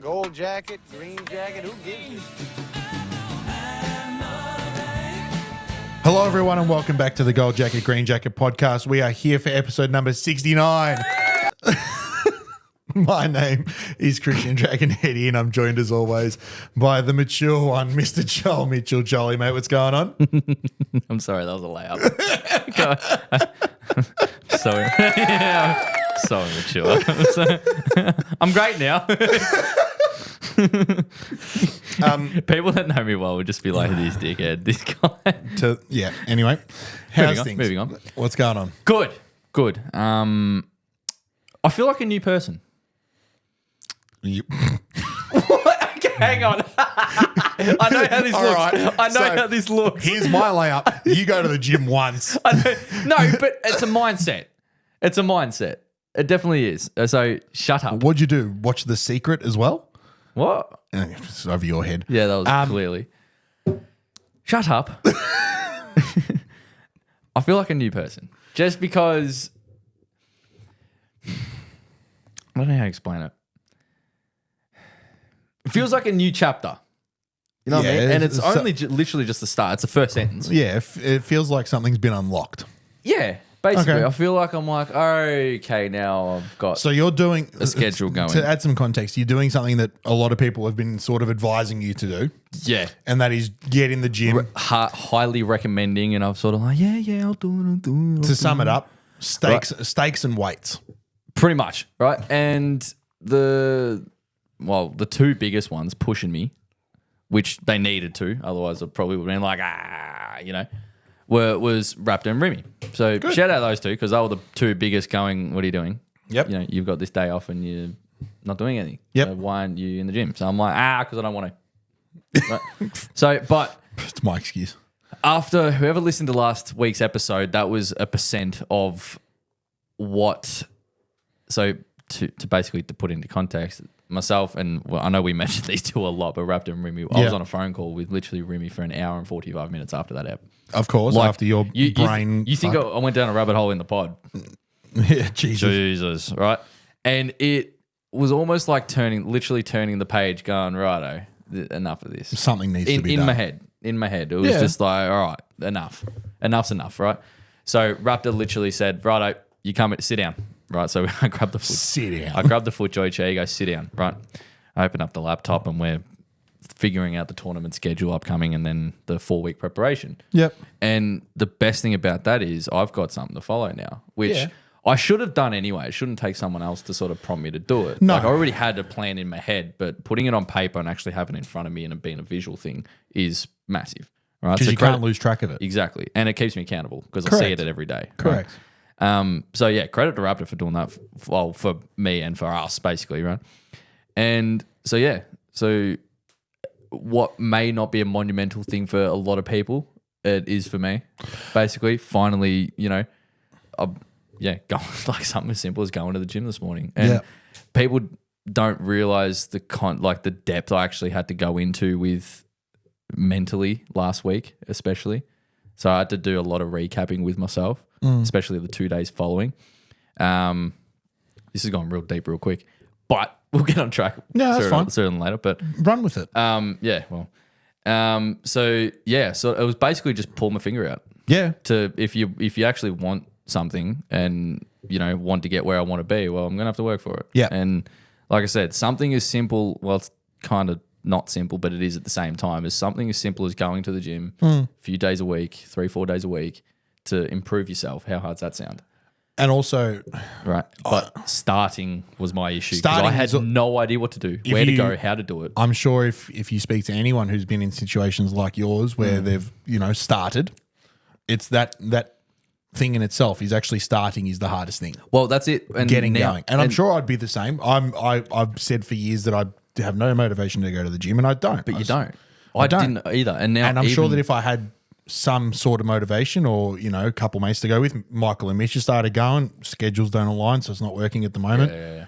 Gold jacket, green jacket, who gives you? Hello, everyone, and welcome back to the Gold Jacket, Green Jacket podcast. We are here for episode number 69. My name is Christian Dragon Eddie, and I'm joined as always by the mature one, Mr. Joel Mitchell. Jolly, mate, what's going on? I'm sorry, that was a layup. Sorry. Yeah, so immature. I'm great now. People that know me well would just be like, this dickhead, this guy. Anyway, how's Moving on, things? moving on. What's going on? Good. I feel like a new person. Okay, hang on. I know how this All looks. right. I know So, how this looks. Here's my layup. You go to the gym once. I know. No, but it's a mindset. It's a mindset. It definitely is. So shut up. What'd you do? Watch The Secret as well? What? It's over your head. Yeah, that was clearly. Shut up. I feel like a new person. Just because. I don't know how to explain it. It feels like a new chapter. You know what I Yeah, mean? And it's it's- only literally just the start. It's the first sentence. Yeah, it feels like something's been unlocked. Yeah, basically. Okay. I feel like I'm like, okay, now I've got. So you're doing A schedule going. To add some context, you're doing something that a lot of people have been sort of advising you to do, Yeah. and that is get in the gym. Highly recommending, and I'm sort of like, yeah, I'll do it. To sum it up, steaks and weights. Pretty much, right? And the two biggest ones pushing me, which they needed to, otherwise I probably would have been like, was Raptor and Remy. So shout out those two because they were the two biggest going, what are you doing? Yep. You know, you've got this day off and you're not doing anything. Yep. So why aren't you in the gym? So I'm like, because I don't want to. Right? So, but It's my excuse. after whoever listened to last week's episode, that was a percent of what. So to basically to put into context, myself and I know we mentioned these two a lot, but Raptor and Remy, I was on a phone call with literally Remy for an hour and 45 minutes after that app. Of course, Like, after your brain. You think I went down a rabbit hole in the pod? Yeah, Jesus. Jesus, right? And it was almost like literally turning the page, going, righto, enough of this. Something needs to be in done. my head. In my head, it was Yeah. just like, all right, enough's enough, right? So Raptor literally said, righto, you come, sit down, right? So I grabbed the foot. Sit down. I grabbed the foot joy chair, you go, sit down, right? I open up the laptop and we're figuring out the tournament schedule upcoming and then the 4-week preparation. Yep. And the best thing about that is I've got something to follow now, which Yeah. I should have done anyway. It shouldn't take someone else to sort of prompt me to do it. No. Like I already had a plan in my head, but putting it on paper and actually having it in front of me and it being a visual thing is massive. Right? Because So you can't lose track of it. Exactly. And it keeps me accountable because I Correct. see it every day. right? Correct. So yeah, credit to Raptor for doing that. For me and for us, basically, right? And so yeah, so what may not be a monumental thing for a lot of people, it is for me. Basically, finally, going like something as simple as going to the gym this morning, and Yeah. people don't realize the depth I actually had to go into with mentally last week, especially. So I had to do a lot of recapping with myself, especially the 2 days following. This is going real deep real quick, but we'll get on track Yeah, that's fine. sooner than later. But Run with it. so it was basically just pull my finger out Yeah. to if you actually want something and want to get where I want to be, well, I'm gonna have to work for it. Yeah. And like I said, something as simple, well, it's kind of not simple, but it is at the same time, is something as simple as going to the gym a few days a week, 3-4 days a week to improve yourself. How hard's that sound? And also, Right. But starting was my issue because Starting I had is- no idea what to do, where to you- go, how to do it. I'm sure if you speak to anyone who's been in situations like yours where they've, started, it's that thing in itself is actually starting is the hardest thing. Well, that's it. And Getting now- going. And I'm sure I'd be the same. I've said for years that I have no motivation to go to the gym, and I don't. But you don't. I don't. didn't either. And now And I'm sure even- that if I had some sort of motivation or, a couple mates to go with, Michael and Misha started going, schedules don't align, so it's not working at the moment.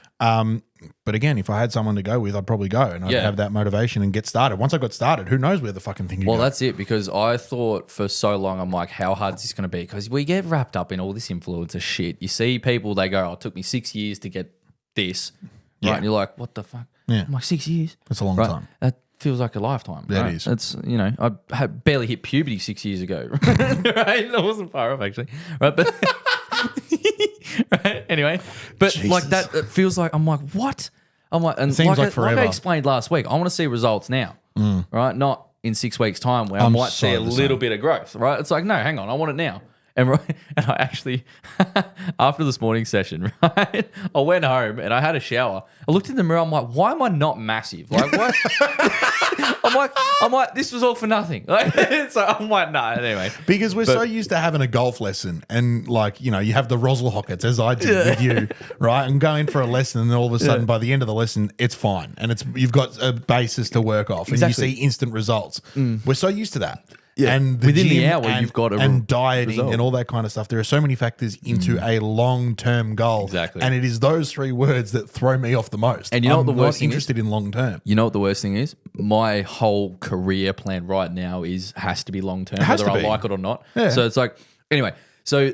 But again, if I had someone to go with, I'd probably go and I'd Yeah. have that motivation and get started. Once I got started, who knows where the fucking thing could Well, go. that's it, because I thought for so long, I'm like, how hard is this going to be? Because we get wrapped up in all this influencer shit. You see people, they go, oh, it took me 6 years to get this. Right? Yeah. And you're like, what the fuck? Yeah. I'm like, 6 years? That's a long Right? time. That feels like a lifetime. That right? is. It's, I had barely hit puberty 6 years ago. Right? That wasn't far off, actually. Right? But right? Anyway. But like Jesus. that, it feels like, I'm like, what? I'm like, and seems like like forever. I explained last week, I want to see results now. Right? Not in 6 weeks' time where I I'm might so see a the little same. bit of growth. Right? It's like, no, hang on, I want it now. And I actually, after this morning session, right, I went home and I had a shower. I looked in the mirror. I'm like, why am I not massive? Like, what? I'm like, this was all for nothing. Like, so I'm like, nah. Anyway, Because we're so used to having a golf lesson and like, you have the Rosal Hockets as I did with you, right? And going for a lesson and then all of a sudden by the end of the lesson, it's fine. And you've got a basis to work off Exactly. and you see instant results. We're so used to that. Yeah. And Within the gym hour, and, you've got a and dieting result. and all that kind of stuff. There are so many factors into a long-term goal. Exactly. And it is those three words that throw me off the most. And you know I'm what the worst not thing is? interested in long-term. you know what the worst thing is? My whole career plan right now has to be long term, has whether to I be. like it or not. Yeah. So it's like, anyway. So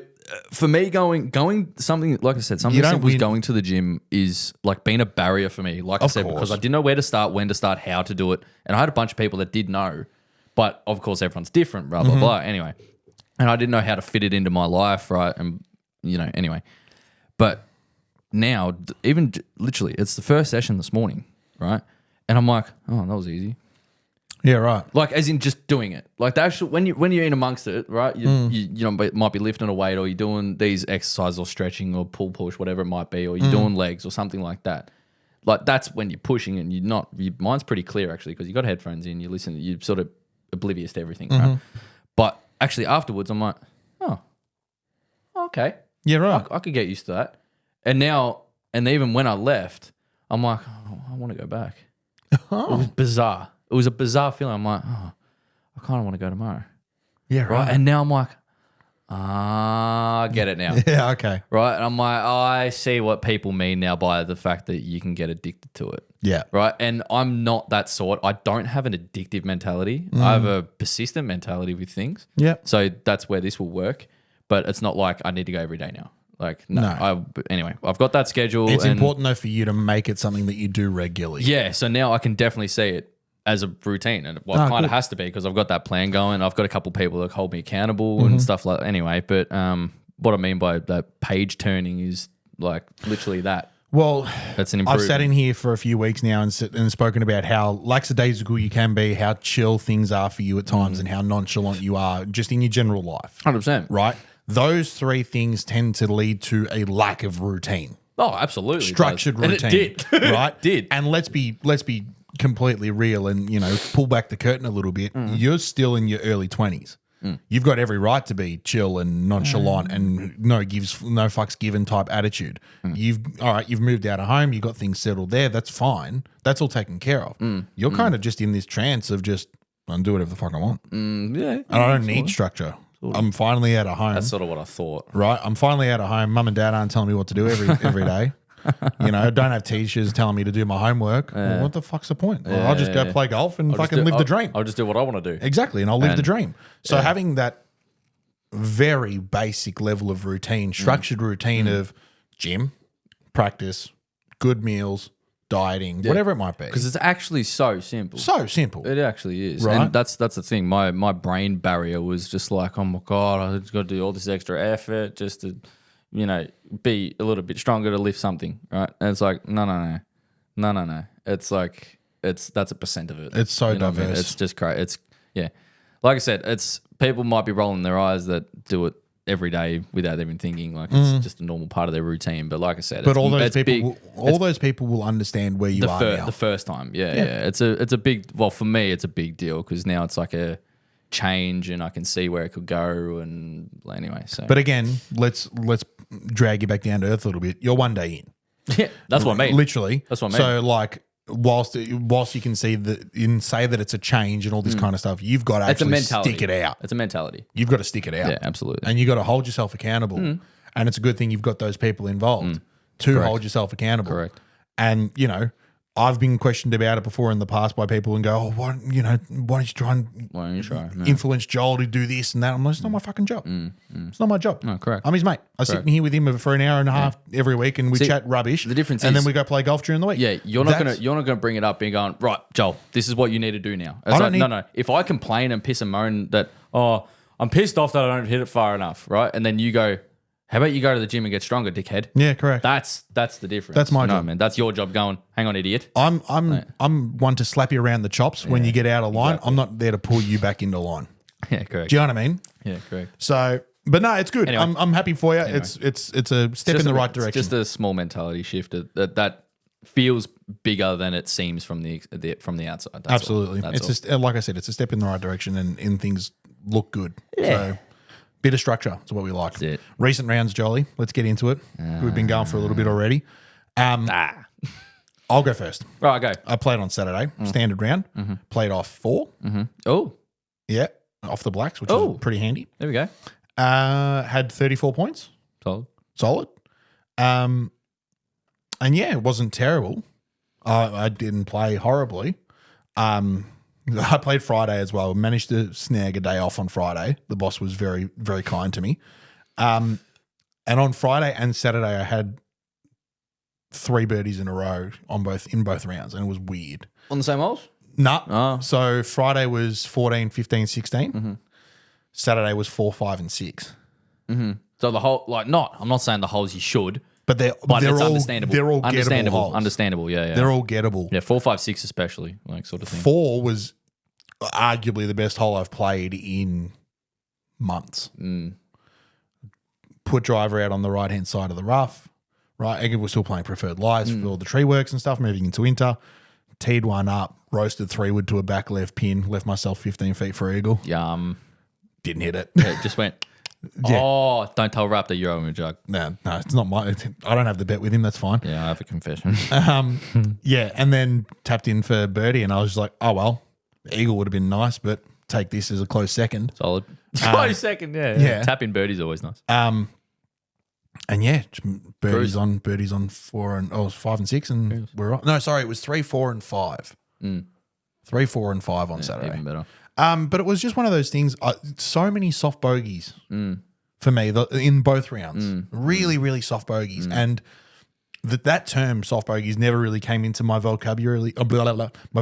for me, going something like I said, something You don't simple as win. going to the gym is like being a barrier for me. Like I Of said, course. because I didn't know where to start, when to start, how to do it, and I had a bunch of people that did know, but of course everyone's different. Blah blah blah. Anyway, and I didn't know how to fit it into my life, right? And anyway, but now even literally, it's the first session this morning, right? And I'm like, oh, that was easy. Yeah, right. Like, as in just doing it. Like, the actual, when you're in amongst it, right? You might be lifting a weight, or you're doing these exercises or stretching or pull push, whatever it might be, or you're doing legs or something like that. Like, that's when you're pushing and your mind's pretty clear, actually, because you got headphones in, you listen, you're sort of oblivious to everything, right? But actually afterwards, I'm like, oh, okay. Yeah, right. I could get used to that. And now, and even when I left, I'm like, oh, I want to go back. It was bizarre. It was a bizarre feeling. I'm like, oh, I kind of want to go tomorrow. Yeah, Right. right. And now I'm like, I get it now. Yeah, okay. Right. And I'm like, I see what people mean now by the fact that you can get addicted to it. Yeah. Right. And I'm not that sort. I don't have an addictive mentality. I have a persistent mentality with things. Yeah. So that's where this will work. But it's not like I need to go every day now. Like, no. Anyway, I've got that schedule. It's and important though for you to make it something that you do regularly. yeah. So now I can definitely see it as a routine. And well, it kind of has to be because I've got that plan going. I've got a couple people that hold me accountable and stuff like that. Anyway, but what I mean by that page turning is like literally that. Well, That's an I've improvement. sat in here for a few weeks now and spoken about how lackadaisical you can be, how chill things are for you at times, and how nonchalant you are just in your general life. 100%. Right? Those three things tend to lead to a lack of routine, Oh, absolutely. it does. structured And routine. it did. Right? It did. And let's be completely real and pull back the curtain a little bit. You're still in your early 20s. You've got every right to be chill and nonchalant and no fucks given type attitude. You've moved out of home, you got things settled there, that's fine. That's all taken care of. You're kind of just in this trance of just I'll do whatever the fuck I want. Yeah. And I don't need structure. I'm finally out of home. That's sort of what I thought. Right? I'm finally out of home. Mum and dad aren't telling me what to do every day. Don't have teachers telling me to do my homework. Well, what the fuck's the point? Well, I'll just go play golf and fucking live the dream. I'll just do what I want to do. Exactly. And I'll live the dream. So having that very basic level of routine, structured routine of gym, practice, good meals, dieting, whatever it might be. Because it's actually so simple. So simple. It actually is. Right. And that's the thing. My brain barrier was just like, oh my God, I just got to do all this extra effort just to, be a little bit stronger to lift something. Right. And it's like, no. It's like, that's a percent of it. It's so You know what I mean? diverse. It's just crazy. It's, yeah. Like I said, it's people might be rolling their eyes that do it every day without even thinking like it's just a normal part of their routine. But like I said, But it's, all those it's people, big. those people will understand where you are now. The first time, yeah. It's a big. Well, for me, it's a big deal because now it's like a change, and I can see where it could go. And anyway, so But again, let's drag you back down to earth a little bit. You're one day in. yeah, that's what I mean. Literally. That's what I mean. So like whilst you can see that and say that it's a change and all this kind of stuff, you've got to It's a actually mentality. stick it out. It's a mentality. You've got to stick it out. Yeah, absolutely. And you got to hold yourself accountable. And it's a good thing you've got those people involved to hold yourself accountable. Correct. And, I've been questioned about it before in the past by people and go, oh, why don't you try and Why don't you try? No. influence Joel to do this and that? I'm like, it's not my fucking job. It's not my job. No, correct. I'm his mate. I sit in here with him for an hour and a half every week and we See, chat rubbish. the difference and is- then we go play golf during the week. Yeah, you're not gonna bring it up and going, right, Joel, this is what you need to do now. It's I don't like, need- no. If I complain and piss and moan that, oh, I'm pissed off that I don't hit it far enough, right? And then you go, how about you go to the gym and get stronger, dickhead? Yeah, correct. That's the difference. That's my You know, job. man. That's your job going, hang on, idiot. I'm one to slap you around the chops when you get out of line. I'm not there to pull you back into line. Yeah, correct. Do you know what I mean? Yeah, correct. So, but no, it's good. Anyway. I'm happy for you. It's a step in the right direction. It's just a small mentality shift that feels bigger than it seems from the outside. That's all. Absolutely. That's It's all. just like I said, it's a step in the right direction and things look good. So bit of structure is what we like. That's it. Recent rounds, Jolly. Let's get into it. We've been going for a little bit already. I'll go first. Right, go. I played on Saturday, standard round. Played off 4. Oh, Yeah, off the blacks, which Oh. was pretty handy. there we go. Had 34 points. Solid. Solid. And yeah, it wasn't terrible. I didn't play horribly. I played Friday as well. Managed to snag a day off on Friday. The boss was very, very kind to me. And on Friday and Saturday, I had 3 birdies in a row in both rounds, and it was weird. On the same holes? Nah. Oh. So Friday was 14, 15, 16. Saturday was 4, 5, and 6. So the whole, I'm not saying the holes you should, But they're but all it's understandable. They're all gettable understandable. holes. Understandable. Yeah, yeah. They're all gettable. Yeah, 4, 5, 6 especially, like sort of thing. 4 was arguably the best hole I've played in months. Put driver out on the right hand side of the rough. Right, again, we're still playing preferred lies for all the tree works and stuff. Moving into winter, teed one up, roasted 3-wood to a back left pin, left myself 15 feet for eagle. Yum. Didn't hit it. Yeah, it just went. Yeah. Oh, don't tell Raptor you're on a jug. No, it's not my. I don't have the bet with him. That's fine. Yeah, I have a confession. Yeah, and then tapped in for birdie, and I was just like, oh well, eagle would have been nice, but take this as a close second. Solid. Close second, yeah. yeah. Tap in birdie's always nice. And yeah, birdies on 4 and 5 and 6, and we're on. No, sorry, it was 3, 4, and 5. 3, 4, and 5 on Saturday. Even better. But it was just one of those things. So many soft bogeys for me in both rounds. Really, really soft bogeys, and that term soft bogeys never really came into my vocabulary. My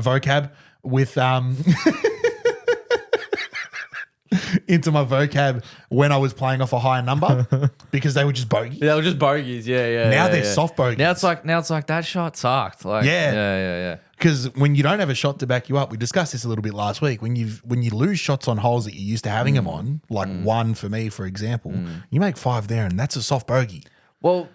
vocab with into my vocab when I was playing off a higher number because they were just bogeys. Yeah, they were just bogeys. Yeah. Now yeah, they're yeah. soft bogeys. Now it's like that shot sucked. Like, Yeah. Yeah. Because when you don't have a shot to back you up, we discussed this a little bit last week. When you lose shots on holes that you're used to having them on, like 1 for me, for example, you make 5 there, and that's a soft bogey. Well,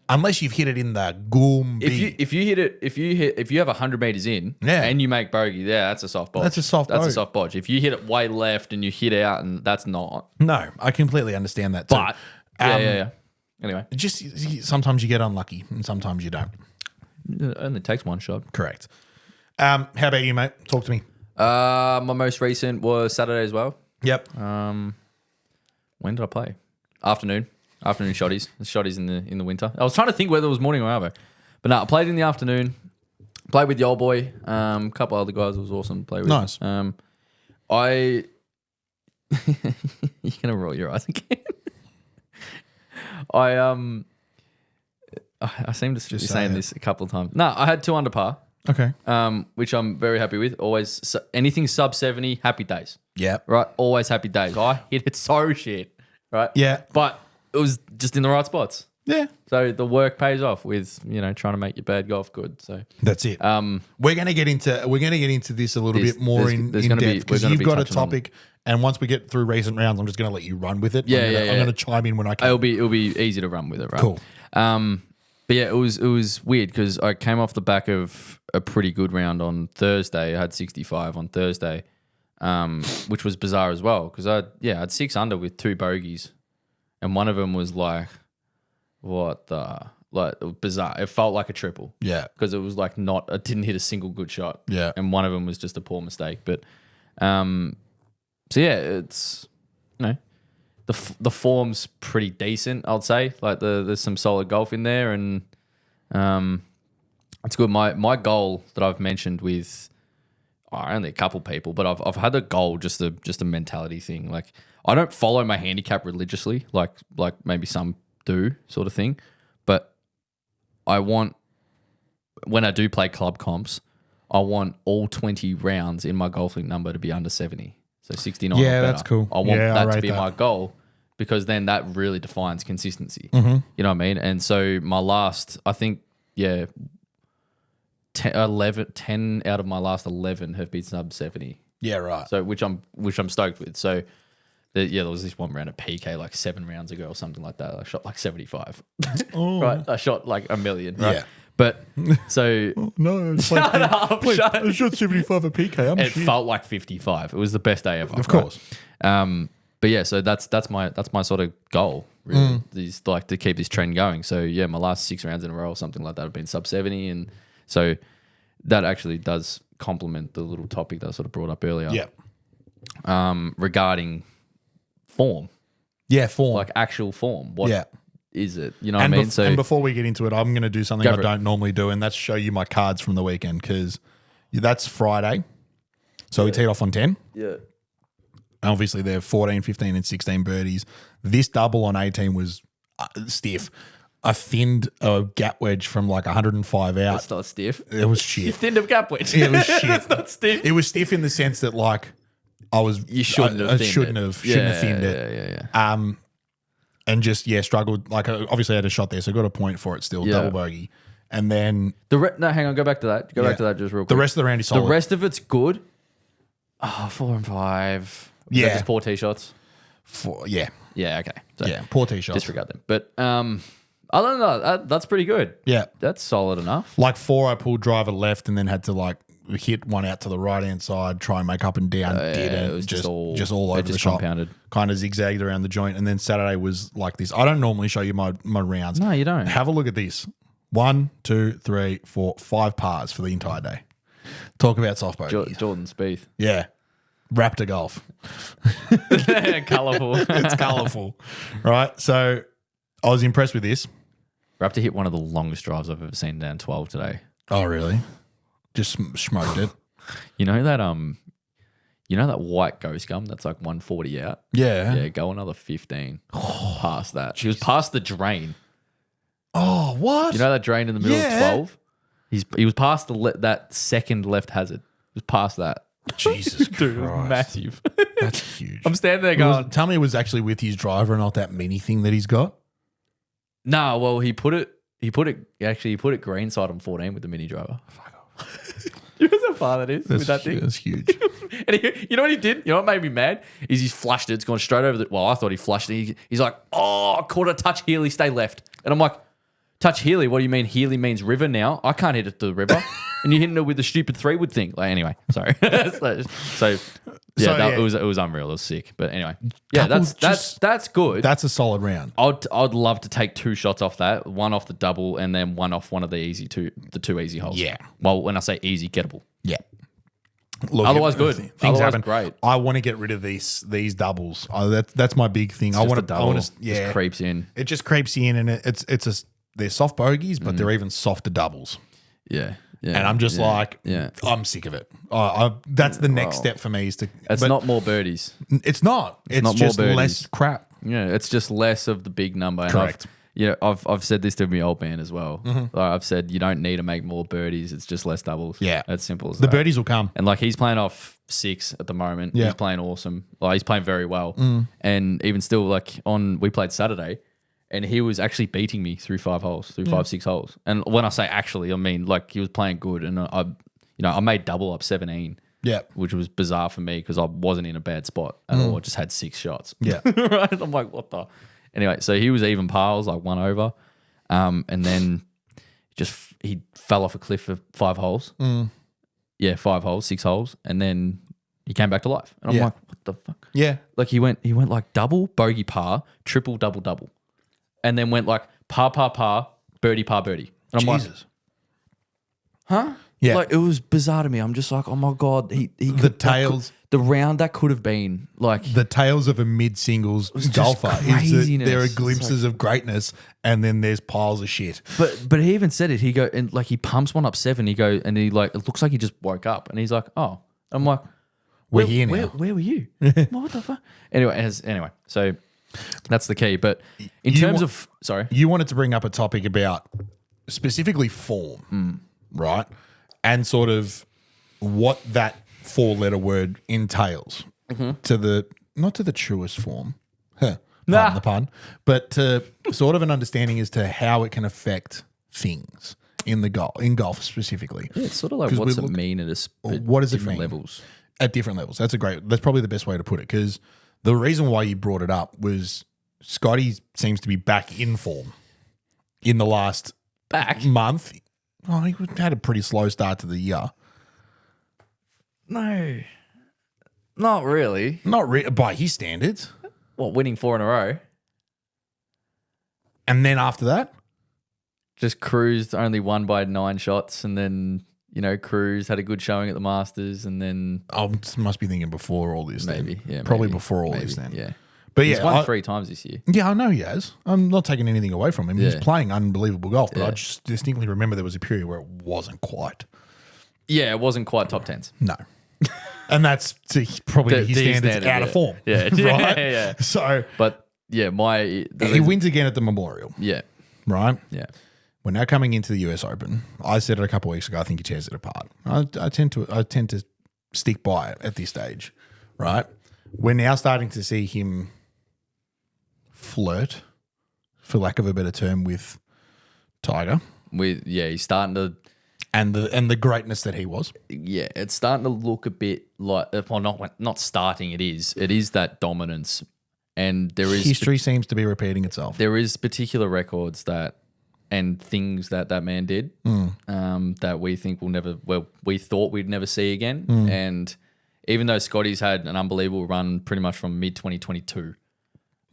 Unless you've hit it in the goom. if you have 100 meters in, Yeah. and you make bogey, yeah, that's a soft bodge. That's a soft That's a bodge. soft bodge. If you hit it way left and you hit out, and that's not. No, I completely understand that too. But yeah. Anyway, Just sometimes you get unlucky and sometimes you don't. it only takes one shot. Correct. How about you, mate? Talk to me. My most recent was Saturday as well. Yep. When did I play? Afternoon shotties. Shotties in the winter. I was trying to think whether it was morning or arvo, but no, I played in the afternoon. Played with the old boy. A couple other guys. It was awesome to play with. Nice. You're gonna roll your eyes again. I seem to be say saying it. this a couple of times. No, I had 2 under par. Okay. Which I'm very happy with. Always anything sub 70, happy days. Yep. Right, always happy days. I hit it so shit. Right. Yeah. But it was just in the right spots. Yeah. So the work pays off with, trying to make your bad golf good. So That's it. We're gonna get into this a little There's- bit more there's- in there's gonna be- depth because we're gonna you've be got a touching on- topic, and once we get through recent rounds, I'm just gonna let you run with it. Yeah, I'm gonna chime in when I can. it'll be easy to run with it, right? Cool. But yeah, it was weird because I came off the back of a pretty good round on Thursday. I had 65 on Thursday, which was bizarre as well because I had 6 under with 2 bogeys, and one of them was like, what the bizarre. It felt like a triple. Yeah. Because it was like I didn't hit a single good shot. Yeah. And one of them was just a poor mistake. But so yeah, it's the form's pretty decent, I'd say. Like there's some solid golf in there, and It's good. My goal that I've mentioned with only a couple people, but I've had a goal, just a mentality thing. Like I don't follow my handicap religiously, like maybe some do, sort of thing. But I want, when I do play club comps, I want all 20 rounds in my golfing number to be under 70. So 69 or better. That's cool. I want Yeah, I that to rate be that. my goal, because then that really defines consistency. Mm-hmm. You know what I mean? And so my last, I think, 10 out of my last 11 have been sub 70. Yeah, right. So which I'm stoked with. So there was this one round at PK like 7 rounds ago or something like that. I shot like 75. Right? I shot like a million, right? Yeah. But so No, it's Shut up, shut I shot 75 at PK. it felt like 55. It was the best day ever. Of course. But yeah, so that's my sort of goal, really, is like to keep this trend going. So yeah, my last 6 rounds in a row or something like that have been sub 70, and so that actually does complement the little topic that I sort of brought up earlier. Yeah. Regarding form, Yeah, form. like actual form. What is Yeah. it? You know what I mean? And before we get into it, I'm going to do something Go I for it. don't normally do, and that's show you my cards from the weekend, because that's Friday. So we teed off on 10. Yeah. Obviously, they're 14, 15, and 16 birdies. This double on 18 was stiff. I thinned a gap wedge from like 105 out. That's not stiff. It was You shit. thinned a gap wedge. It was shit. That's not stiff. It was stiff in the sense that like You shouldn't have I thinned shouldn't it. have thinned it. Yeah. And just struggled. Like obviously I had a shot there, so I got a point for it still, Yeah. double bogey. And then No, hang on. Go back to that. Go back to that just real quick. the rest of the round is solid. The rest of it's good. 4 and 5. Was that Yeah. just poor tee shots. Yeah, Yeah. Okay. So poor tee shots. disregard them. But other than that, that's pretty good. Yeah. That's solid enough. Like 4, I pulled driver left and then had to like hit one out to the right hand side, try and make up and down. Didn't. it was just all- all it over just the shot. compounded. Kind of zigzagged around the joint. And then Saturday was like this. I don't normally show you my rounds. No, you don't. Have a look at this. 1, 2, 3, 4, 5 pars for the entire day. Talk about soft bogeys. Jordan Spieth. Yeah. Raptor golf. Colourful. It's colourful. Right. So I was impressed with this. Raptor hit one of the longest drives I've ever seen down 12 today. Oh, really? Just smoked it. You know that white ghost gum that's like 140 out? Yeah. Yeah, go another 15 past that. She was past the drain. Oh, what? You know that drain in the middle Yeah. of 12? He was past that second left hazard. He was past that. Jesus Dude, it was Christ. massive. That's huge. I'm standing there It was- going, tell me it was actually with his driver and not that mini thing that he's got. nah, well, he put it greenside on 14 with the mini driver. Fuck off. You know how far that is with that thing? That's huge. And you know what he did? You know what made me mad? Is he's flushed it. It's gone straight over the... Well, I thought he flushed it. He's like, oh, caught a touch Healy, stay left. And I'm like, touch Healy? What do you mean Healy means river now? I can't hit it to the river. And you're hitting it with the stupid 3-wood thing. Like, anyway, sorry. It was unreal. It was sick. But anyway, yeah, that's good. That's a solid round. I'd love to take 2 shots off that. One off the double and then one off one of the two easy holes. Yeah. Well, when I say easy, gettable. Yeah. Look, Otherwise, good. Things Otherwise, happen. great. I want to get rid of these doubles. That's my big thing. I Just want a to. double. Just creeps in. It just creeps in, and they're soft bogeys, but they're even softer doubles. Yeah. Yeah. And I'm just yeah. I'm sick of it. That's the next step for me is to. It's but not more birdies. It's not. It's not more just birdies. less crap. Yeah, it's just less of the big number. And Correct. I've said this to my old man as well. I've said you don't need to make more birdies. It's just less doubles. Yeah. That's simple as The that. birdies will come. And like he's playing off 6 at the moment. Yeah. He's playing awesome. Like he's playing very well. And even still, like we played Saturday, and he was actually beating me through 5 holes, through 5-6 holes. And when I say actually, I mean like he was playing good, and I made double up 17. Yeah. Which was bizarre for me because I wasn't in a bad spot at all. I just had 6 shots. Yeah. Right? I'm like, what the? Anyway, so he was even pars, like 1 over. And then he fell off a cliff for 5 holes. Yeah, 5 holes, 6 holes. And then he came back to life. And I'm Yeah. like, what the fuck? Yeah. Like he went like double, bogey, par, triple, double, double. And then went like par, birdie, par, birdie. And I'm like, Jesus. huh? Yeah. Like, it was bizarre to me. I'm just like, oh my God. He The could, tails. the round that could have been, like, The tales of a mid-singles just golfer is that craziness. there are It's glimpses of greatness and then there's piles of shit. but he even said it. He go, and like, he pumps one up 7. He go, and he like, it looks like he just woke up. And he's like, oh. I'm like, We're here now. Where were you? What the fuck? Anyway, so that's the key. But in terms of, sorry. You wanted to bring up a topic about specifically form, right? And sort of what that 4-letter word entails to the, not to the truest form, pardon the pun, but to sort of an understanding as to how it can affect things in golf specifically. Yeah, it's sort of like, 'Cause what's we it look- mean what does it different mean? levels? At different levels. That's probably the best way to put it, because the reason why you brought it up was Scotty seems to be back in form in the last month. Oh, he had a pretty slow start to the year. No, not really. Not by his standards. What, winning 4 in a row? And then after that, Just cruised, only won by 9 shots, and then, cruised, had a good showing at the Masters, and then I must be thinking before all this. maybe, then. yeah, Probably maybe, before all maybe, this then. yeah. But He's yeah, won 3 times this year. yeah, I know he has. I'm not taking anything away from him. He's Yeah. playing unbelievable golf, but I Yeah. just distinctly remember there was a period where it wasn't quite. Yeah, it wasn't quite top 10s. No. And that's probably To his his standards standard, out of yeah. form. Yeah. Right? Yeah. So But yeah, he wins again at the Memorial, Yeah, right? yeah. We're now coming into the US Open. I said it a couple of weeks ago. I think he tears it apart. I tend to stick by it at this stage, right? We're now starting to see him flirt, for lack of a better term, with Tiger He's starting to. and the greatness that he was. Yeah, it's starting to look a bit like, well, not starting. It is that dominance, and there is History seems to be repeating itself. there is particular records that and things that man did that we think we thought we'd never see again. And even though Scotty's had an unbelievable run pretty much from mid 2022,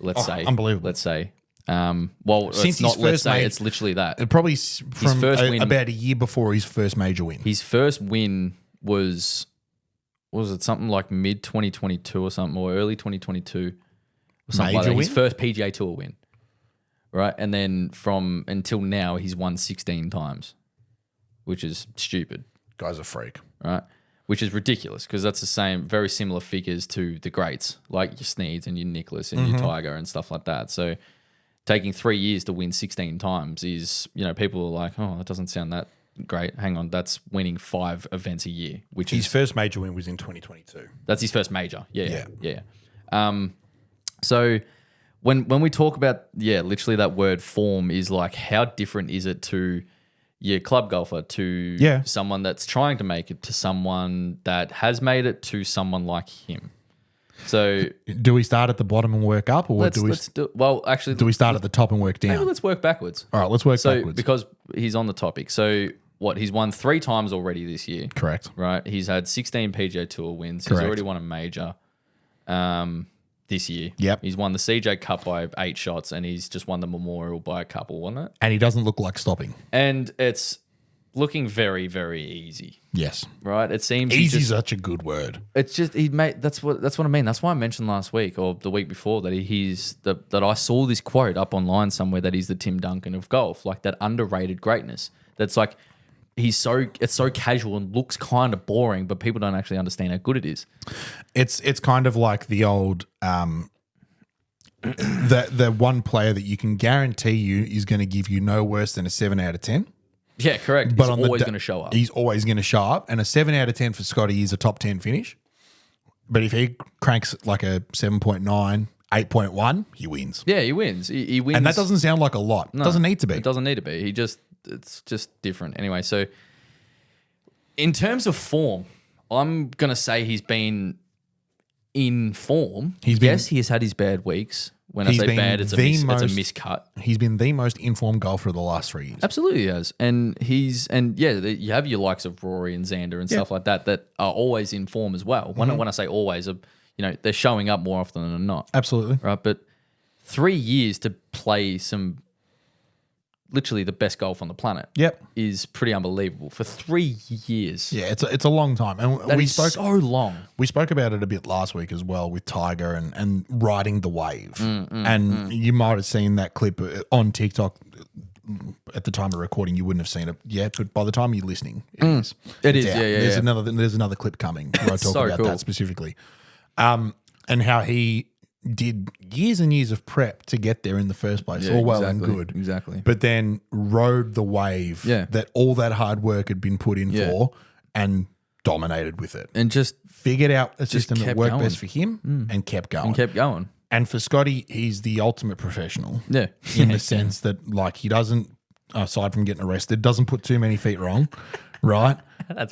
let's say, unbelievable. Let's say, Since it's his not. Let's first say made- it's literally that. Probably from first win- about a year before his first major win. His first win was it something like mid 2022 or something, or early 2022 or something like Major that. His win? first PGA Tour win, right? And then from until now, he's won 16 times, which is stupid, Guy's a freak. right? Which is ridiculous because that's the same, very similar figures to the greats like your Sneeds and your Nicholas and your Tiger and stuff like that. So taking 3 years to win 16 times is, people are like, oh, that doesn't sound that great. Hang on, that's winning 5 events a year, which His is first major win was in 2022. that's his first major. Yeah. So when we talk about, literally that word form is like, how different is it to your club golfer, to someone that's trying to make it, to someone that has made it, to someone like him? So Do we start at the bottom and work up, or do we start at the top and work maybe down? let's work backwards. All right, let's work So backwards. because he's on the topic. So he's won 3 times already this year. Correct. Right. He's had 16 PGA Tour wins. Correct. He's already won a major this year. Yep. He's won the CJ Cup by 8 shots, and he's just won the Memorial by a couple, wasn't it? And he doesn't look like stopping. And it's looking very, very easy, Yes. right? It seems he Easy is just, such a good word. it's just he made that's what I mean. That's why I mentioned last week or the week before that that I saw this quote up online somewhere that he's the Tim Duncan of golf, like that underrated greatness. That's like it's so casual and looks kind of boring, but people don't actually understand how good it is. It's kind of like the old the one player that you can guarantee you is going to give you no worse than a 7 out of 10. Yeah, correct. But He's on always going to show up. He's always going to show up, and a 7 out of 10 for Scotty is a top 10 finish. But if he cranks like a 7.9, 8.1, he wins. Yeah, he wins. He wins. And that doesn't sound like a lot. It doesn't need to be. It doesn't need to be. It's just different. Anyway, so in terms of form, I'm going to say he's been in form. He has had his bad weeks. When I He's say been bad, it's a the most- miscut. He's been the most informed golfer of the last 3 years. Absolutely he has. And you have your likes of Rory and Xander and stuff like that are always in form as well. When I say always, they're showing up more often than not. Absolutely. Right, but 3 years to play some literally the best golf on the planet. Yep. Is pretty unbelievable for 3 years. Yeah, it's a long time, and That we is spoke so long. we spoke about it a bit last week as well with Tiger and riding the wave. And you might have seen that clip on TikTok. At the time of recording, you wouldn't have seen it yet, but by the time you're listening, it is. It It's is, out. yeah. There's another clip coming where I talk So about cool. that specifically, and how he did years and years of prep to get there in the first place. Yeah, all well exactly, and good, exactly. But then rode the wave Yeah. that all that hard work had been put in Yeah. for, and dominated with it. And just Figured out a system that kept worked going. best for him and kept going. kept going. And for Scotty, he's the ultimate professional. Yeah. In the sense that, like, he doesn't, aside from getting arrested, doesn't put too many feet wrong, right? That's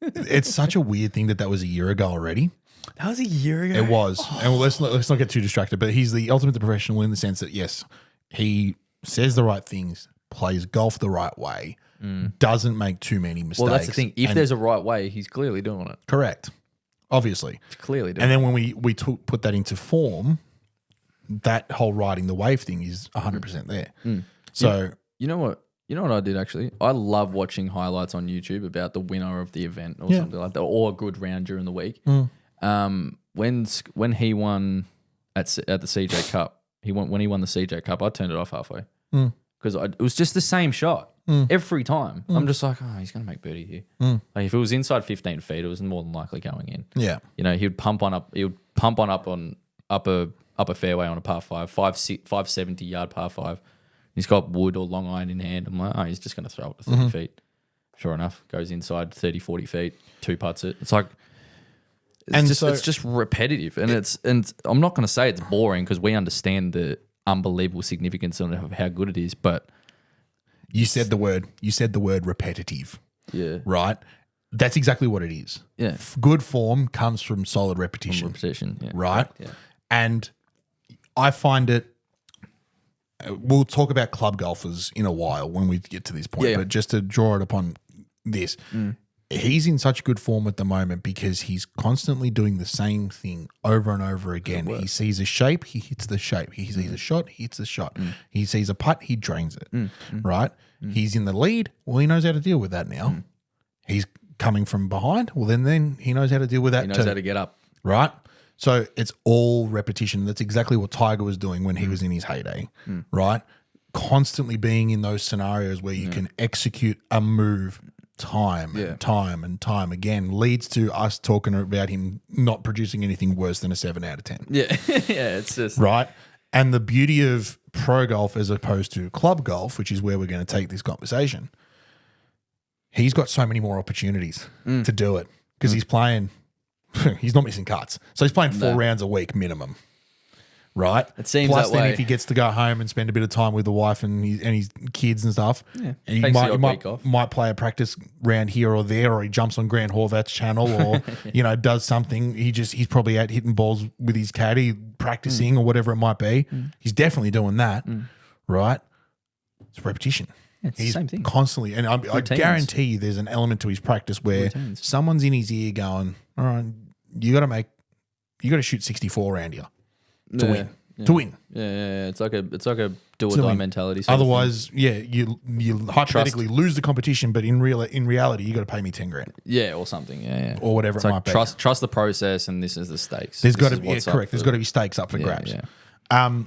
It's such a weird thing that was a year ago already. that was a year ago. It was. And let's not get too distracted, but he's the ultimate professional in the sense that, yes, he says the right things, plays golf the right way, doesn't make too many mistakes. Well, that's the thing. If and- there's a right way, he's clearly doing it. correct, obviously. He's clearly doing And then when we put that into form, that whole riding the wave thing is 100% there. So You know what? You know what I did actually? I love watching highlights on YouTube about the winner of the event or Yeah. something like that, or a good round during the week. When he won at the CJ Cup, when he won the CJ Cup, I turned it off halfway because it was just the same shot every time. I'm just like, oh, he's gonna make birdie here. Like if it was inside 15 feet, it was more than likely going in. yeah, You know, he would pump on up on upper fairway on a par 570 yard par 5. He's got wood or long iron in hand. I'm like, oh, he's just going to throw it to 30 feet. Sure enough, goes inside 30, 40 feet, two putts it. It's like, it's just repetitive. And I'm not going to say it's boring because we understand the unbelievable significance of how good it is, but you said the word repetitive, yeah, right? That's exactly what it is. Yeah. Good form comes from solid repetition, repetition, yeah. right? Yeah. And I find it. We'll talk about club golfers in a while when we get to this point, Yeah. but just to draw it upon this, he's in such good form at the moment because he's constantly doing the same thing over and over again. He sees a shape, he hits the shape. He sees a shot, he hits the shot. He sees a putt, he drains it, right? He's in the lead. Well, he knows how to deal with that now. He's coming from behind. Well, then he knows how to deal with that He knows too, how to get up. right? So it's all repetition. That's exactly what Tiger was doing when he was in his heyday, right? Constantly being in those scenarios where you can execute a move time and time and time again leads to us talking about him not producing anything worse than a 7 out of 10, Yeah. Yeah. It's just, right? And the beauty of pro golf as opposed to club golf, which is where we're going to take this conversation, he's got so many more opportunities to do it because he's playing. He's not missing cuts. So he's playing 4 rounds a week minimum, right? It seems Plus that then way. if he gets to go home and spend a bit of time with the wife and his kids and stuff, and he Takes the odd might, week off. might play a practice round here or there, or he jumps on Grant Horvath's channel or, does something. He's probably out hitting balls with his caddy, practicing or whatever it might be. He's definitely doing that, right? It's repetition. It's the He's same thing. constantly, and I Routines. guarantee you there's an element to his practice where someone's in his ear going, all right, you got to shoot 64 around here to win. Yeah. To win. Yeah. It's like a do or To die win. mentality. sort of thing. Otherwise, you hypothetically lose the competition, but in reality, you got to pay me 10 grand Yeah, or something. Yeah. or whatever It's it like might be. trust the process, and this is the stakes. There's This got to is be what's up correct. There's for- got to be stakes up for grabs. Yeah.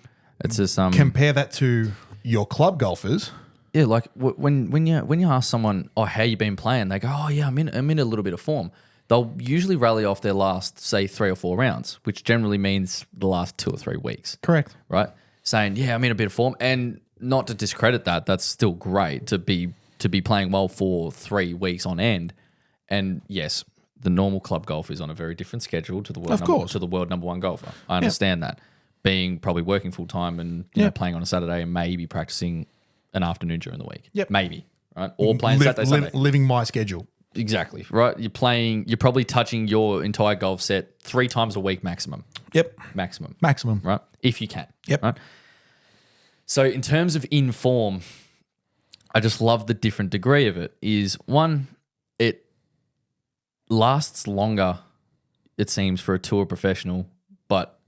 It's just Compare that to your club golfers. yeah, like when you ask someone, oh, how you been playing? They go, oh yeah, I'm in a little bit of form. They'll usually rally off their last, say, 3 or 4 rounds, which generally means the last 2 or 3 weeks. Correct. Right? Saying, yeah, I'm in a bit of form. And not to discredit that, that's still great to be playing well for 3 weeks on end. And yes, the normal club golf is on a very different schedule to the world number 1 golfer. I understand that. Being probably working full time and you know, playing on a Saturday and maybe practicing an afternoon during the week. Yep. Maybe. Right? Or playing Saturday, Sunday. Living my schedule. Exactly. Right? You're probably touching your entire golf set 3 times a week maximum. Yep. Maximum. Maximum. Right? If you can. Yep. Right? So in terms of in form, I just love the different degree of it. Is one, it lasts longer, it seems, for a tour professional, but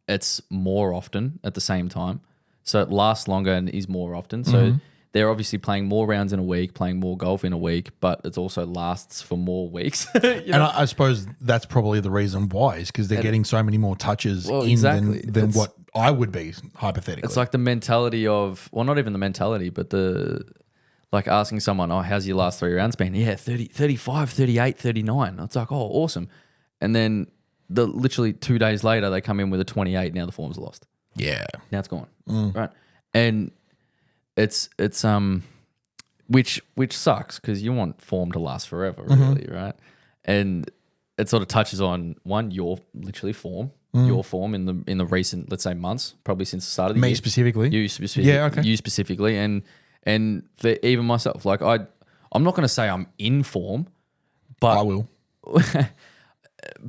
it's more often at the same time. so it lasts longer and is more often. So they're obviously playing more rounds in a week, playing more golf in a week, but it also lasts for more weeks. You know? And I suppose that's probably the reason why is because they're getting so many more touches exactly. than what I would be hypothetically. It's like the mentality of, well, not even the mentality, but like asking someone, oh, how's your last 3 rounds been? Yeah, 30, 35, 38, 39. It's like, oh, awesome. And then literally 2 days later, they come in with a 28. Now the form's lost. yeah. Now it's gone. Right. And it's which sucks because you want form to last forever, really, right? And it sort of touches on your literally form, your form in the recent, let's say, months, probably since the start of the year. Me specifically? You specifically. Yeah, okay. You specifically. And for even myself, like I'm not going to say I'm in form, but I will.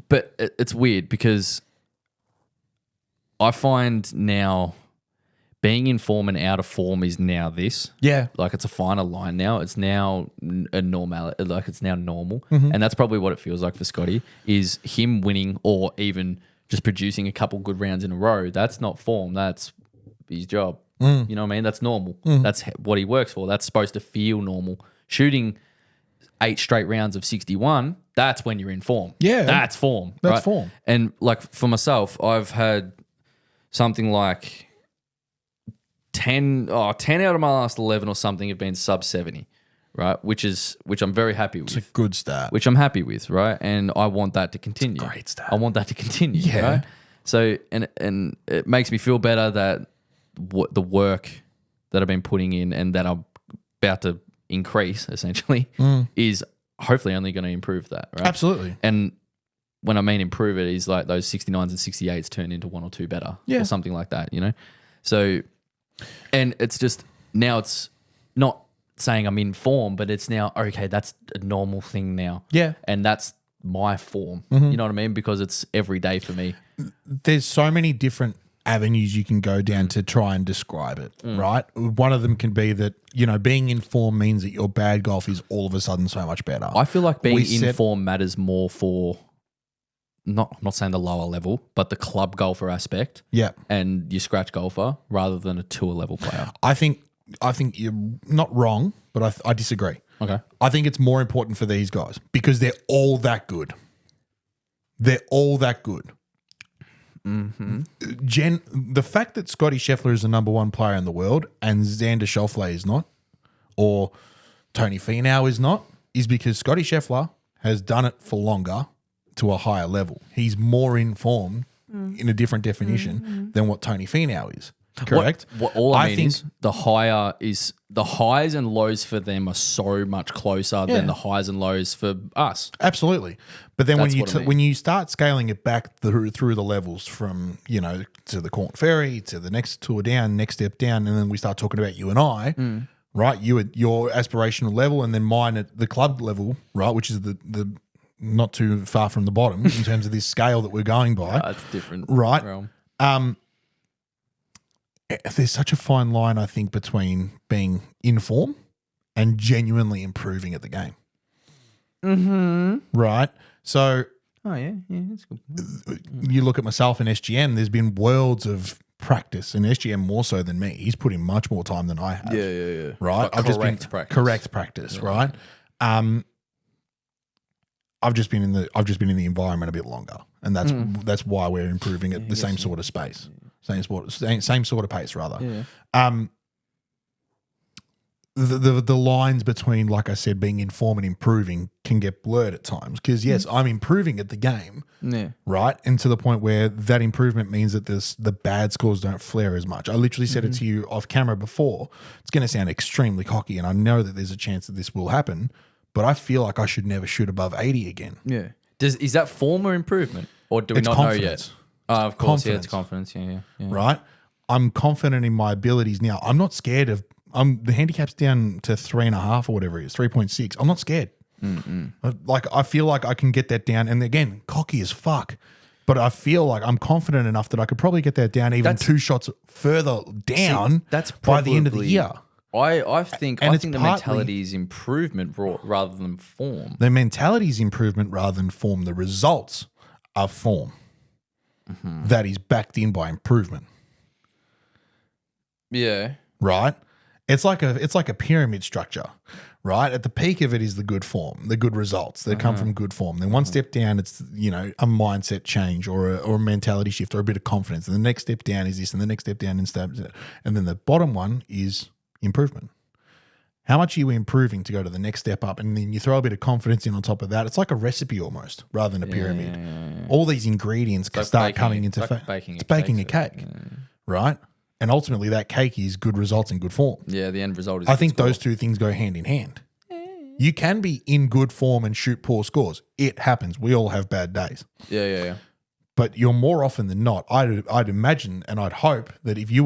but it's weird because I find now being in form and out of form is now this. Yeah. Like it's a finer line now. It's now a normal, like it's now normal. And that's probably what it feels like for Scotty is him winning or even just producing a couple good rounds in a row. That's not form. That's his job. You know what I mean? That's normal. That's what he works for. That's supposed to feel normal. Shooting 8 straight rounds of 61, that's when you're in form. Yeah. That's form. That's right? form. And like for myself, I've had something like 10 out of my last 11 or something have been sub 70, right? Which I'm very happy with. It's a good start. Which I'm happy with, right? And I want that to continue. great start. I want that to continue, Yeah. right? So, and it makes me feel better that the work that I've been putting in and that I'm about to increase, essentially, is hopefully only going to improve that, right? Absolutely. And when I mean improve it, is like those 69s and 68s turn into 1 or 2 better or something like that, you know? So, and it's just, now it's not saying I'm in form, but it's now, okay, that's a normal thing now. Yeah. And that's my form. You know what I mean? Because it's every day for me. There's so many different avenues you can go down to try and describe it, right? One of them can be that, you know, being in form means that your bad golf is all of a sudden so much better. I feel like being We in set- form matters more for, I'm not saying the lower level, but the club golfer aspect Yeah. and your scratch golfer rather than a tour level player. I think you're not wrong, but I disagree. Okay. I think it's more important for these guys because they're all that good. They're all that good. The fact that Scotty Scheffler is the number 1 player in the world and Xander Schauffele is not, or Tony Finau is not, is because Scotty Scheffler has done it for longer to a higher level. He's more in form in a different definition than what Tony Finau is. Correct? What all I mean is the highs and lows for them are so much closer than the highs and lows for us. Absolutely. But then That's what I mean. when you start scaling it back through the levels from, you know, to the Corn Ferry, to the next tour down, next step down, and then we start talking about you and I, right? You at your aspirational level and then mine at the club level, right, which is the not too far from the bottom in terms of this scale that we're going by. That's different. Right. Realm. There's such a fine line, I think, between being in form and genuinely improving at the game. Right? So Oh, yeah. Yeah, that's good. you look at myself in SGM, there's been worlds of practice, and SGM more so than me. He's put in much more time than I have. Yeah. Right? Like Correct practice, right? I've just been in the environment a bit longer, and that's why we're improving at the same sort of space. Same sort of pace, rather. Yeah. The lines between, like I said, being in form and improving can get blurred at times because, yes, I'm improving at the game, right? And to the point where that improvement means that the bad scores don't flare as much. I literally said it to you off camera before. It's going to sound extremely cocky, and I know that there's a chance that this will happen, but I feel like I should never shoot above 80 again. Yeah. Is that form or improvement? Or do we It's not confidence. know yet? Of course, yeah, it's confidence. Yeah. Right? I'm confident in my abilities now. I'm not scared of. The handicap's down to 3.5 or whatever it is, 3.6. I'm not scared. Like I feel like I can get that down. And again, cocky as fuck. But I feel like I'm confident enough that I could probably get that down even 2 shots further down. That's by the end of the year. I think And it's the partly- mentality is improvement rather than form. The mentality's improvement rather than form. The results are form. That is backed in by improvement. Yeah. right? It's like a pyramid structure, right? At the peak of it is the good form, the good results that come from good form. Then one step down, it's a mindset change or a mentality shift or a bit of confidence. And the next step down is this, and the next step down and then the bottom one is improvement. How much are you improving to go to the next step up? And then you throw a bit of confidence in on top of that. It's like a recipe almost rather than a pyramid. All these ingredients like start baking coming it. into It's like baking it's a baking cake, a cake, right? And ultimately that cake is good results and good form. Yeah, the end result is I think those two things go hand in hand. You can be in good form and shoot poor scores. It happens. We all have bad days. Yeah. But you're more often than not, I'd imagine and I'd hope that if you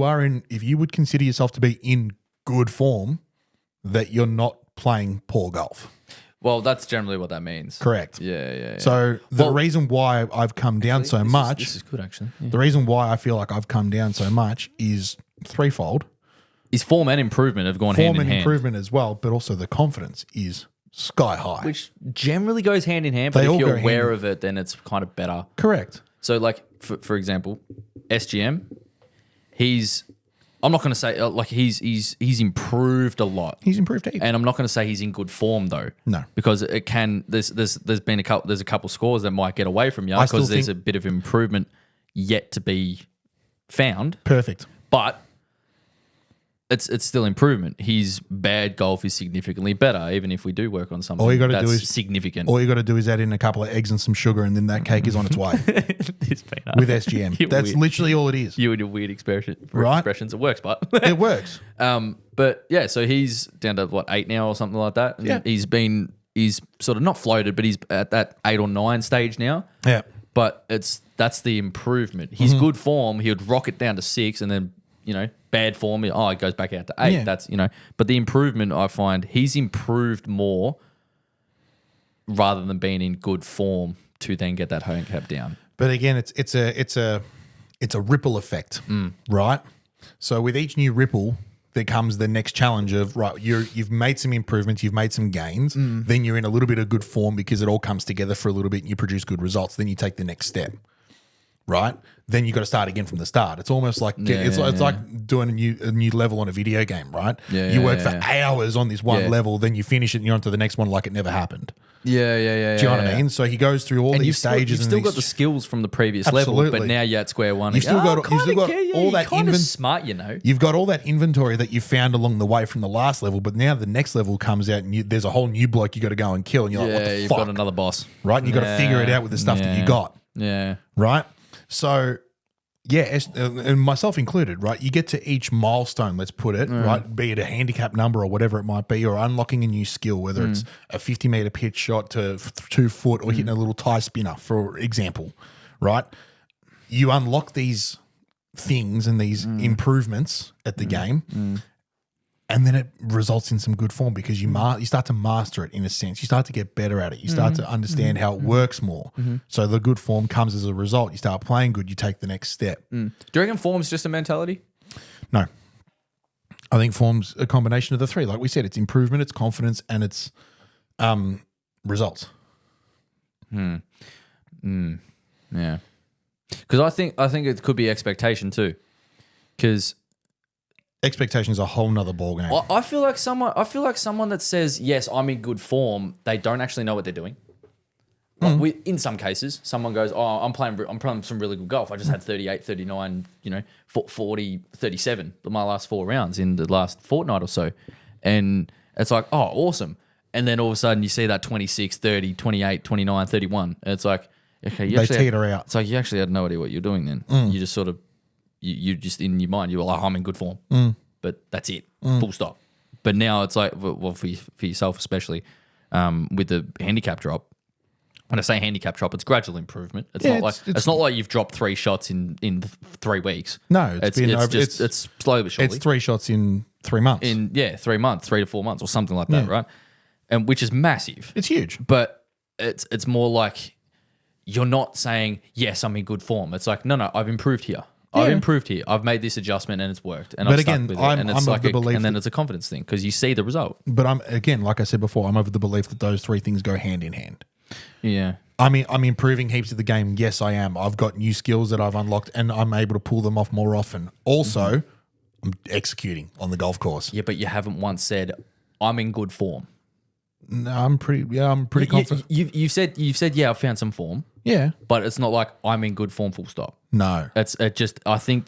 would consider yourself to be in good form, that you're not playing poor golf. Well, that's generally what that means. Correct. Yeah. So the reason why I've come down so much, This is good, actually. Yeah. the reason why I feel like I've come down so much is threefold. His form and improvement have gone hand Form in and hand. improvement as well, but also the confidence is sky high. Which generally goes hand in hand, but They all if you're go aware hand of it, then it's kind of better. Correct. So, like, for example, SGM, I'm not going to say, he's improved a lot. He's improved heaps. And I'm not going to say he's in good form though. No. Because it can. There's been a couple scores that might get away from you I still because there's think- a bit of improvement yet to be found. Perfect. But it's still improvement. His bad golf is significantly better, even if we do work on something All you gotta that's do is- significant. All you got to do is add in a couple of eggs and some sugar, and then that cake is on its way It's been with SGM. You That's weird. literally all it is. You and your weird expressions. Right. It works, but It works. But yeah, so he's down to 8 now or something like that. And Yeah. he's sort of not floated, but he's at that 8 or 9 stage now. Yeah. But that's the improvement. His good form, he would rock it down to 6, and then bad form, it goes back out to 8. Yeah. That's but the improvement, I find he's improved more rather than being in good form to then get that handicap down. But again, it's a ripple effect, right? So with each new ripple, there comes the next challenge of you've made some improvements, you've made some gains, then you're in a little bit of good form because it all comes together for a little bit and you produce good results. Then you take the next step, right? Then you got to start again from the start. It's almost like it's like doing a new level on a video game, right? You work for hours on this one level, then you finish it and you're on to the next one like it never happened. Yeah. Do you know what I mean? So he goes through all these stages. You've still got the skills from the previous level, Absolutely. but now you're at square one. You've still got all that smart, You've got all that inventory that you found along the way from the last level, but now the next level comes out and there's a whole new bloke you got to go and kill, and you're like, what the you've fuck? got another boss, right? And you got to figure it out with the stuff that you got, Yeah. right? So, yeah, and myself included, right? You get to each milestone, let's put it, right? Be it a handicap number or whatever it might be, or unlocking a new skill, whether it's a 50-meter pitch shot to 2 foot or hitting a little tie spinner, for example, right? You unlock these things and these improvements at the game, and then it results in some good form because you start to master it in a sense. You start to get better at it. You start to understand how it works more. So the good form comes as a result. You start playing good. You take the next step. Do you reckon form's just a mentality? No. I think form's a combination of the three. Like we said, it's improvement, it's confidence, and it's results. Yeah. Because I think it could be expectation too. Because Expectation is a whole nother ballgame. I feel like someone that says, yes, I'm in good form, they don't actually know what they're doing. Like in some cases, someone goes, oh, I'm playing some really good golf. I just had 38, 39, 40, 37 my last 4 rounds in the last fortnight or so. And it's like, oh, awesome. And then all of a sudden you see that 26, 30, 28, 29, 31. And it's like, okay, They teeter out. It's like you actually had no idea what you're doing then. You just sort of, you just in your mind, you're like, I'm in good form. But that's it, full stop. But now it's like, well, for yourself especially, with the handicap drop, when I say handicap drop, it's gradual improvement. It's not like you've dropped 3 shots in 3 weeks. No, it's slowly but surely. It's 3 shots in 3 months. 3 months, 3 to 4 months, or something like that, right? And which is massive. It's huge. But it's more like you're not saying, yes, I'm in good form. It's like, no, I've improved here. I've improved here. I've made this adjustment and it's worked. And But I've again, stuck with I'm it. And it's of like the belief and then that- it's a confidence thing because you see the result. But like I said before, I'm of the belief that those 3 things go hand in hand. Yeah. I mean, I'm improving heaps of the game. Yes, I am. I've got new skills that I've unlocked and I'm able to pull them off more often. Also, I'm executing on the golf course. Yeah, but you haven't once said, I'm in good form. No, I'm pretty confident. You've said, yeah, I found some form, Yeah. but it's not like I'm in good form, full stop. No. I think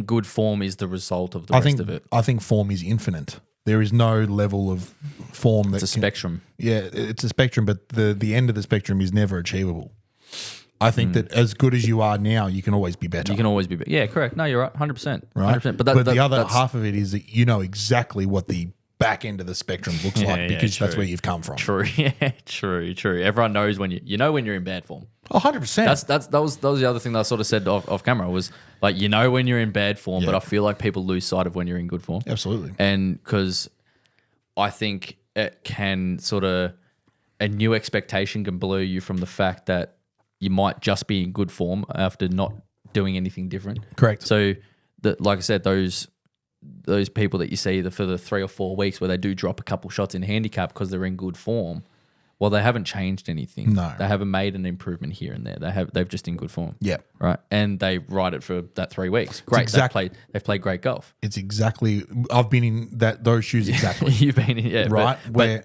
good form is the result of the rest of it. I think form is infinite. There is no level of form that It's a spectrum. Yeah, it's a spectrum, but the end of the spectrum is never achievable. I think that as good as you are now, you can always be better. You can always be better. Yeah, correct. No, you're right. 100%. right? 100%. But the other half of it is that you know exactly what the back end of the spectrum looks like because that's true. where you've come from. True. Yeah, true. Everyone knows when you know when you're in bad form. Oh, 100%. That was the other thing that I sort of said off camera was like, you know when you're in bad form, but I feel like people lose sight of when you're in good form. Absolutely. And because I think it can sort of, a new expectation can blur you from the fact that you might just be in good form after not doing anything different. Correct. So, like I said, those people that you see for the 3 or 4 weeks where they do drop a couple shots in handicap because they're in good form, well, they haven't changed anything. No. They haven't made an improvement here and there. They've just in good form. Yeah. Right. And they ride it for that 3 weeks. Great. They've played great golf. It's exactly. I've been in those shoes exactly. You've been in, yeah. Right,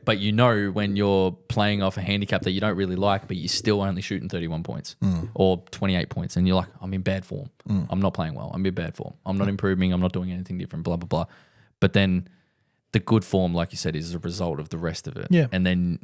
But you know when you're playing off a handicap that you don't really like, but you're still only shooting 31 points or 28 points, and you're like, I'm in bad form. I'm not playing well. I'm in bad form. I'm not improving. I'm not doing anything different. Blah blah blah. But then the good form, like you said, is a result of the rest of it. Yeah. And then.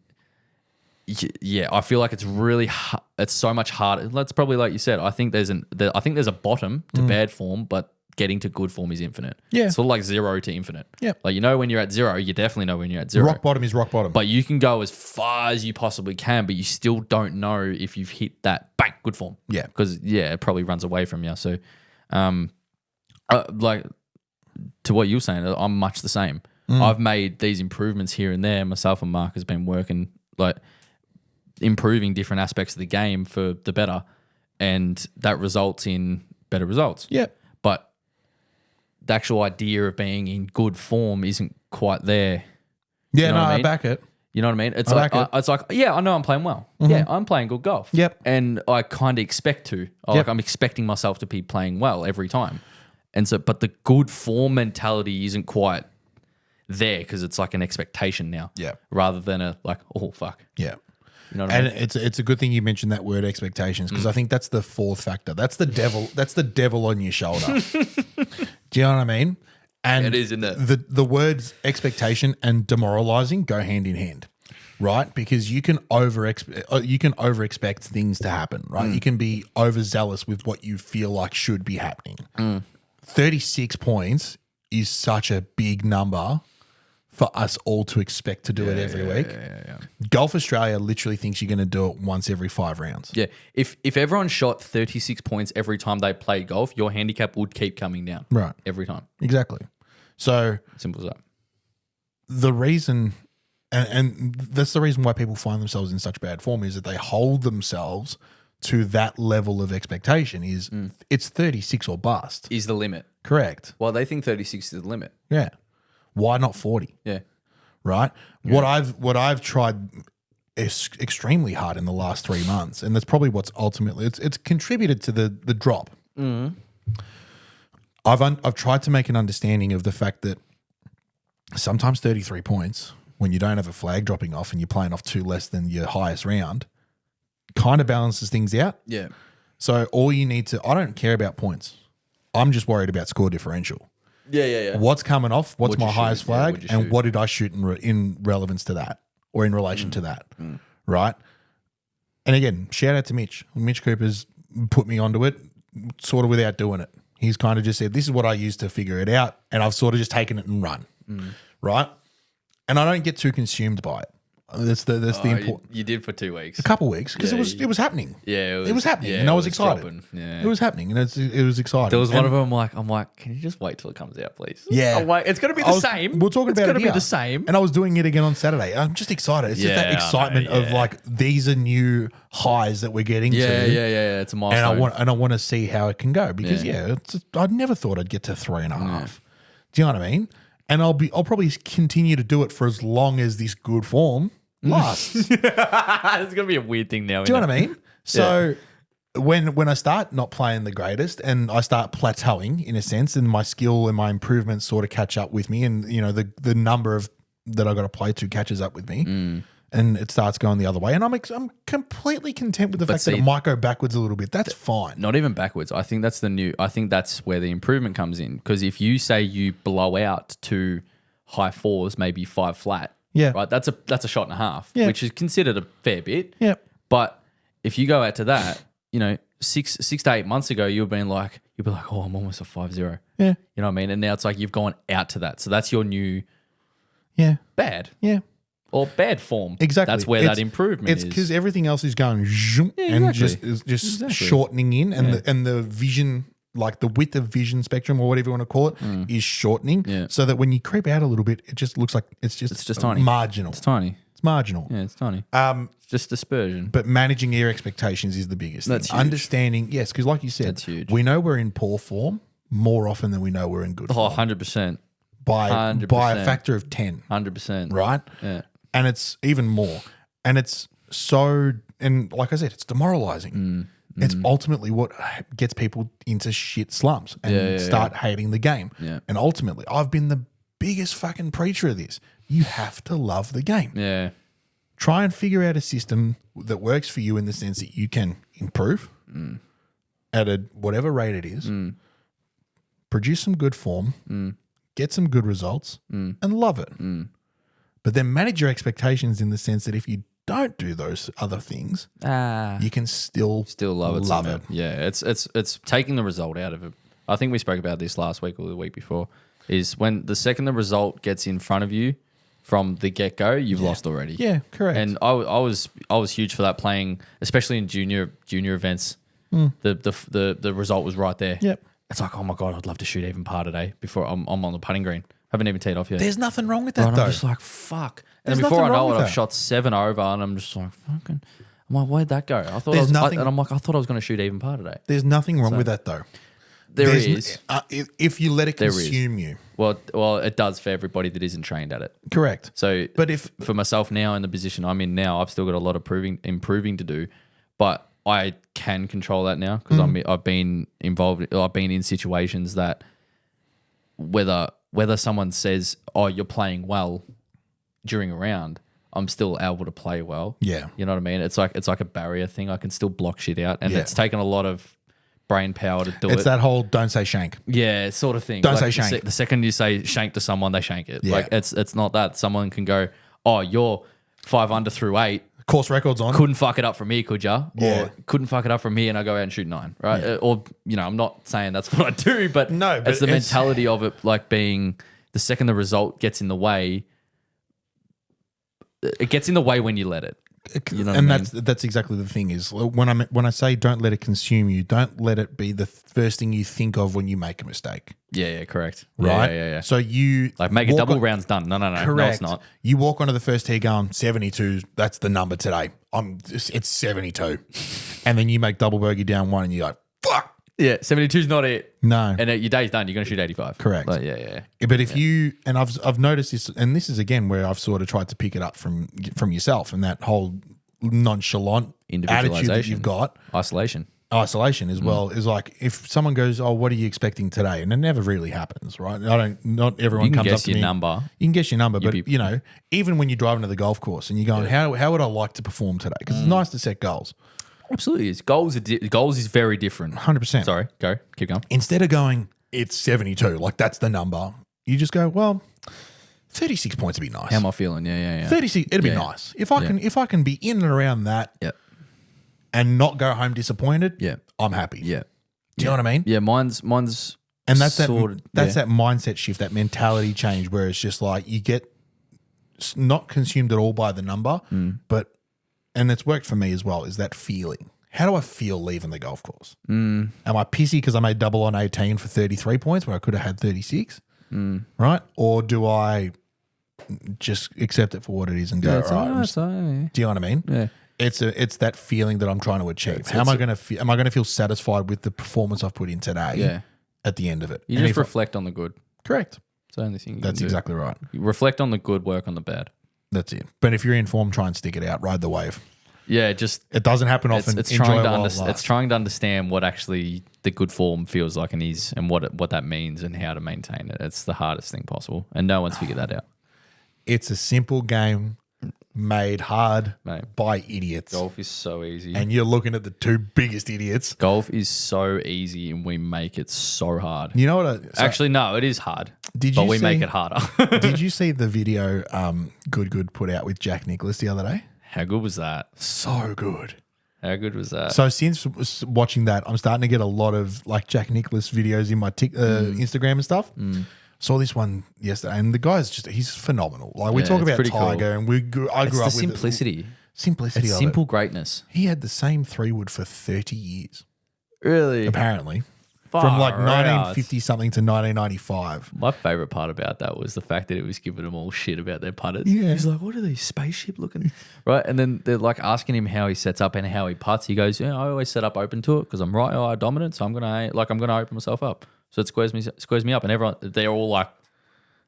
Yeah, I feel like it's really it's so much harder. That's probably like you said. I think there's a bottom to bad form, but getting to good form is infinite. Yeah. It's sort of like 0 to infinite. Yeah. Like you know when you're at 0, you definitely know when you're at 0. Rock bottom is rock bottom. But you can go as far as you possibly can, but you still don't know if you've hit that bang good form. Yeah. Because it probably runs away from you. So, like to what you were saying, I'm much the same. I've made these improvements here and there. Myself and Mark has been working like improving different aspects of the game for the better, and that results in better results. Yeah. But the actual idea of being in good form isn't quite there. Yeah, You know what I mean? I back it. You know what I mean? It's I like back it. it's like, yeah, I know I'm playing well. Yeah, I'm playing good golf. Yep. And I kind of expect to. Like I'm expecting myself to be playing well every time. And so, but the good form mentality isn't quite there because it's like an expectation now. Yeah. Rather than a like, oh fuck. Yeah. You know what I mean? And it's a good thing you mentioned that word expectations because I think that's the fourth factor. That's the devil. That's the devil on your shoulder. Do you know what I mean? And It is, isn't it? The words expectation and demoralizing go hand in hand, right? Because you can over expect things to happen, right? You can be overzealous with what you feel like should be happening. 36 points is such a big number for us all to expect to do it every week. Golf Australia literally thinks you're going to do it once every 5 rounds. Yeah. If everyone shot 36 points every time they played golf, your handicap would keep coming down. Right. Every time. Exactly. So Simple as that. the reason, and that's the reason why people find themselves in such bad form is that they hold themselves to that level of expectation is it's 36 or bust. Is the limit. Correct. Well, they think 36 is the limit. Yeah. Why not 40? Yeah. Right? What I've tried extremely hard in the last 3 months, and that's probably what's ultimately it's contributed to the drop. I've tried to make an understanding of the fact that sometimes 33 points when you don't have a flag dropping off and you're playing off 2 less than your highest round kind of balances things out. Yeah. So all you need to, I don't care about points. I'm just worried about score differential. Yeah. What's coming off? What's What'd my you highest shoot? Yeah, flag? what'd you And shoot? what did I shoot in relevance to that or in relation to that? Right? And again, shout out to Mitch. Mitch Cooper's put me onto it sort of without doing it. He's kind of just said, this is what I used to figure it out. And I've sort of just taken it and run. Right? And I don't get too consumed by it. That's the important. You did for 2 weeks. A couple weeks because it was happening. Yeah, it was happening, yeah, and I it was was excited. dropping, yeah. It was happening, and it was exciting. There was one And- of them. I'm like, can you just wait till it comes out, please? Yeah. I'm like, it's gonna be I the was- same. We're talking it's about gonna it be here. the same. And I was doing it again on Saturday. I'm just excited. It's just that Yeah, I know, excitement of yeah. like these are new highs that we're getting Yeah. to. It's a milestone. And I want to see how it can go because I'd never thought I'd get to 3.5. Do you know what I mean? And I'll probably continue to do it for as long as this good form lasts. Do it's gonna be a weird thing now. you know what I mean? So when I start not playing the greatest and I start plateauing in a sense, and my skill and my improvements sort of catch up with me, and you know the number of that I got to play to catches up with me, and it starts going the other way, and I'm completely content with the fact that it might go backwards a little bit. That's fine. Not even backwards. I think that's where the improvement comes in. Because if you say you blow out to high fours, maybe 5 flat, Yeah. right. That's a shot and a half, Yeah. which is considered a fair bit. Yeah. But if you go out to that, you know, 6 to 8 months ago, you'd be like, oh, I'm almost a 5-0. Yeah. You know what I mean? And now it's like you've gone out to that. So that's your new Yeah. bad Yeah. or bad form. Exactly. That's where that improvement It's is. because everything else is going zoom and exactly. just shortening in, and the vision, like the width of vision spectrum or whatever you want to call it, is shortening. Yeah. So that when you creep out a little bit, it just looks like it's just tiny. marginal. It's tiny. It's marginal. Yeah, it's tiny. It's just dispersion. But managing your expectations is the biggest That's thing. huge. Understanding, yes, because like you said, That's huge. we know we're in poor form more often than we know we're in good Oh, form 100%. by a 100%. factor of 10, 100%. right? Yeah. And it's even more. And it's so, and like I said, it's demoralizing. It's ultimately what gets people into shit slumps and start hating the game. Yeah. And ultimately, I've been the biggest fucking preacher of this. You have to love the game. Yeah. Try and figure out a system that works for you in the sense that you can improve at whatever rate it is, produce some good form, get some good results, and love it. But then manage your expectations in the sense that if you don't do those other things, you can still love it. Love somehow. it. Yeah, it's taking the result out of it. I think we spoke about this last week or the week before. Is when the second the result gets in front of you from the get go, you've lost already. Yeah, correct. And I was huge for that, playing, especially in junior events. The result was right there. Yep. It's like, oh my god, I'd love to shoot even par today before I'm on the putting green. Haven't even teed off yet. There's nothing wrong with Right, that, though. I'm just like, fuck. And There's then before I nothing wrong know it, with I've that. shot 7 over, and I'm just like, fucking. I'm like, where'd that go? I thought There's I nothing- and I'm like, I thought I was going to shoot even par today. There's nothing wrong with that, though. There There's is. if you let it There is. consume you. Well, it does for everybody that isn't trained at it. Correct. So, But if- for myself now in the position I'm in now, I've still got a lot of improving to do, but I can control that now because I've been involved. I've been in situations that whether someone says, "Oh, you're playing well," during a round, I'm still able to play well. Yeah. You know what I mean? It's like a barrier thing. I can still block shit out, and Yeah. it's taken a lot of brain power to do It's it. that whole don't say shank. Yeah, sort of thing. Don't Like, say shank. The second you say shank to someone, they shank it. Yeah. Like it's not that. Someone can go, oh, you're 5 under through 8. Course records on. Couldn't fuck it up from me, could ya? Yeah. Or couldn't fuck it up from me, and I go out and shoot 9, right? Or I'm not saying that's what I do, but No, but it's the it's- mentality of it, like being the second the result gets in the way. It gets in the way when you let it. You know what and I mean? that's exactly the thing is when I say don't let it consume you, don't let it be the first thing you think of when you make a mistake, Yeah, correct. right? Yeah. So you Like make a walk double on- round's done. No, Correct. no, it's not. You walk onto the first tee going 72. That's the number today. It's 72, and then you make double bogey down 1, and you're like, fuck. Yeah, 72's not it. No, And your day's done. You're going to shoot 85. Correct. Like, yeah. but if you and I've noticed this, and this is again where I've sort of tried to pick it up from yourself and that whole nonchalant attitude that Individualization. you've got. Isolation. Isolation as well is like if someone goes, "Oh, what are you expecting today?" and it never really happens, right? Not everyone You can comes up guess to your me. number. You can guess your number, but be- you know, even when you're driving to the golf course and you're going, "How would I like to perform today?" Because it's nice to set goals. Absolutely is. Goals is very different. 100%. Sorry, go. Keep going. Instead of going, "It's 72," like that's the number, you just go, "Well, 36 points would be nice." How am I feeling? Yeah. 36, it'd be Yeah. nice if I can be in and around that Yeah. and not go home disappointed. Yeah. I'm happy. Yeah. Do you know what I mean? Yeah, mine's And that's sort of, that mindset shift, that mentality change, where it's just like you get not consumed at all by the number, but and it's worked for me as well. Is that feeling? How do I feel leaving the golf course? Am I pissy because I made double on 18 for 33 points where I could have had 36? Right? Or do I just accept it for what it is and go, all right? Do you know what I mean? Yeah. It's that feeling that I'm trying to achieve. How am I going to feel? Am I going to feel satisfied with the performance I've put in today? Yeah. At the end of it, You And just if I- reflect on the good. correct. It's the only thing you That's can do. exactly right. You reflect on the good, work on the bad. That's it. But if you're in form, try and stick it out. Ride the wave. Yeah, just It doesn't happen often. it's Enjoy trying it to while it understand. It's lasts. trying to understand what actually the good form feels like and is, and what that means, and how to maintain it. It's the hardest thing possible, and no one's figured that out. It's a simple game made hard Mate. by idiots. Golf is so easy. And you're looking at the two biggest idiots. Golf is so easy, and we make it so hard. You know what? Actually, no, it is hard. Did but you we make see- it harder. Did you see the video Good put out with Jack Nicklaus the other day? How good was that? So good. How good was that? So since watching that, I'm starting to get a lot of like Jack Nicklaus videos in my Instagram and stuff. Saw this one yesterday, and the guy's he's phenomenal. Like we Yeah, talk it's about pretty cool. Tiger, and I it's grew the up with simplicity. simplicity It's of simple it. greatness. He had the same 3-wood for 30 years, Really? apparently, from like Far 1950 something to 1995. My favorite part about that was the fact that it was giving them all shit about their putters. Yeah. He's like, what are these spaceship looking? Right. And then they're like asking him how he sets up and how he putts. He goes, I always set up open to it because I'm right eye dominant. So I'm going to open myself up. So it squares me up. And they're all like,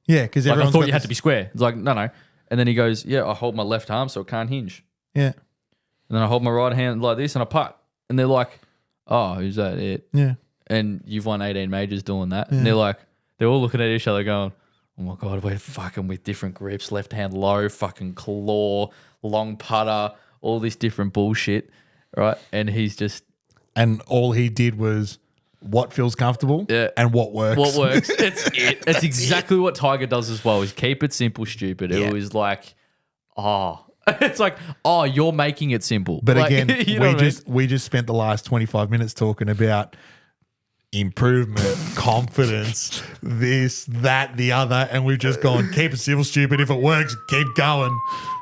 Yeah, because I everyone's thought got you had this- to be square. It's like, no. And then he goes, yeah, I hold my left arm so it can't hinge. Yeah, And then I hold my right hand like this and I putt. And they're like, oh, is that it? yeah. And you've won 18 majors doing that. And they're all looking at each other going, oh my God, we're fucking with different grips, left hand low, fucking claw, long putter, all this different bullshit. Right. And he's just, And all he did was what feels comfortable and what works. what works? It's it. It's exactly what Tiger does as well, is keep it simple, stupid. It was like, it's like, you're making it simple. But Like, again, you know what I mean? we just spent the last 25 minutes talking about improvement, confidence, this, that, the other, and we've just gone, keep it simple, stupid. If it works, keep going,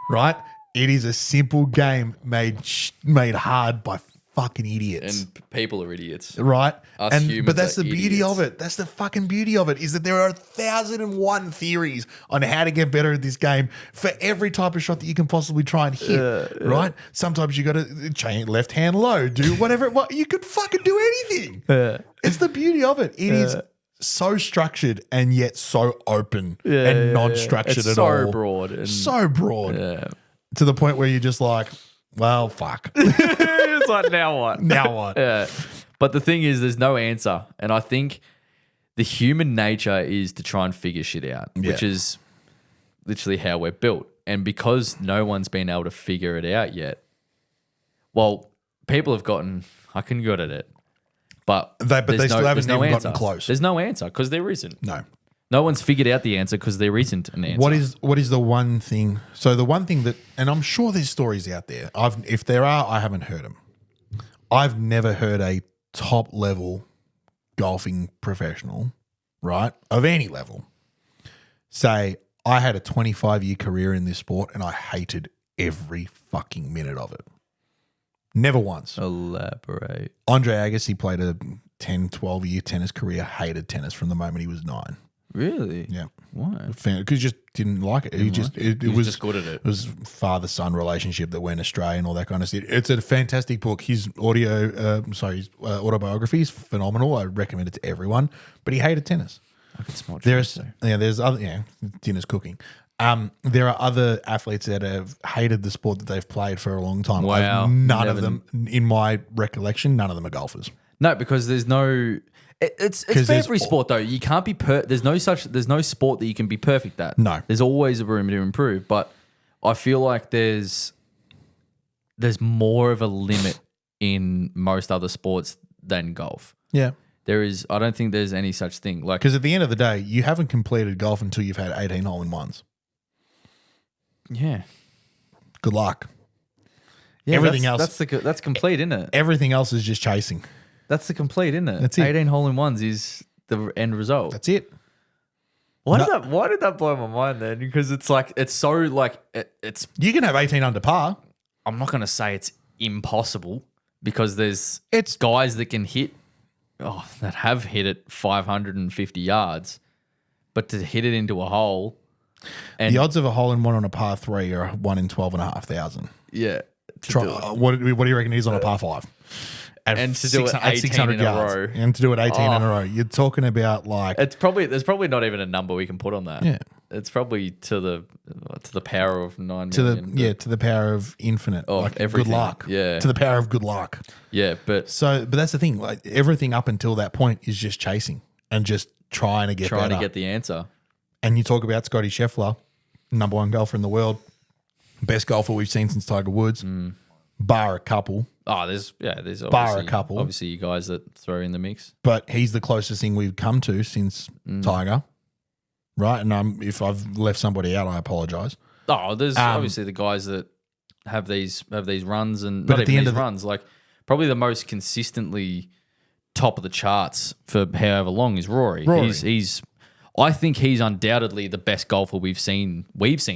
right? It is a simple game made hard by fucking idiots. And people are idiots. Right, Us humans but that's are the beauty of idiots. it. That's the fucking beauty of it, is that there are 1,001 theories on how to get better at this game for every type of shot that you can possibly try and hit. Right? Sometimes you got to chain left hand low, do whatever. You could fucking do anything. It's the beauty of it. It is so structured and yet so open and non-structured It's at so all. broad. And So broad yeah. to the point where you're just like, well, fuck. It's like, now what? Now what? Yeah. But the thing is, there's no answer. And I think the human nature is to try and figure shit out, which is literally how we're built. And because no one's been able to figure it out yet, well, people have gotten fucking good at it. But They there's still haven't there's no even answer. gotten close. There's no answer because there isn't. No. No one's figured out the answer because there isn't an answer. What is the one thing? So the one thing that, and I'm sure there's stories out there. If there are, I haven't heard them. I've never heard a top level golfing professional, right, of any level, say, I had a 25-year career in this sport and I hated every fucking minute of it. Never once. Elaborate. Andre Agassi played a 10, 12-year tennis career, hated tennis from the moment he was 9. Really? Yeah. Why? Because he just didn't like it. It was was just good at it. It was father-son relationship that went astray and all that kind of stuff. It's a fantastic book. His autobiography is phenomenal. I recommend it to everyone. But he hated tennis. I can smell There's other dinner's cooking. There are other athletes that have hated the sport that they've played for a long time. Wow. None of Never- them, in my recollection, none of them are golfers. No, because there's no. It's for there's every sport though. You can't be there's no sport that you can be perfect at. No. There's always a room to improve, but I feel like there's more of a limit in most other sports than golf. Yeah. There is. I don't think there's any such thing. Like, Because at the end of the day, you haven't completed golf until you've had 18 hole-in-ones. yeah, Good luck. yeah. Everything that's else- that's complete, isn't it? Everything else is just chasing. That's the complete, isn't it? That's it. 18 hole in ones is the end result. That's it. Why did that blow my mind then? Because it's like it's so like it's. You can have 18 under par. I'm not gonna say it's impossible because there's It's guys that can hit, that have hit it 550 yards, but to hit it into a hole, and the odds of a hole-in-one on a par 3 are 1 in 12,500. yeah, to Try, do it. what do you reckon it is on a par 5? And to do it 18 in a row. And to do it 18 in a row. You're talking about like, There's probably not even a number we can put on that. yeah. it's probably to the power of 9 to million. to the power of infinite, Of like good everything. luck. Yeah. To the power of good luck. Yeah, but So, but that's the thing. Like everything up until that point is just chasing and just trying to get trying better. to get the answer. And you talk about Scotty Scheffler, number one golfer in the world, best golfer we've seen since Tiger Woods, bar a couple. Oh, there's obviously, Bar a couple. Obviously, you guys that throw in the mix. But he's the closest thing we've come to since Tiger, right? And if I've left somebody out, I apologize. Oh, there's obviously the guys that have these runs and But not at the even end these of the- runs. Like probably the most consistently top of the charts for however long is Rory. Rory. He's I think he's undoubtedly the best golfer we've seen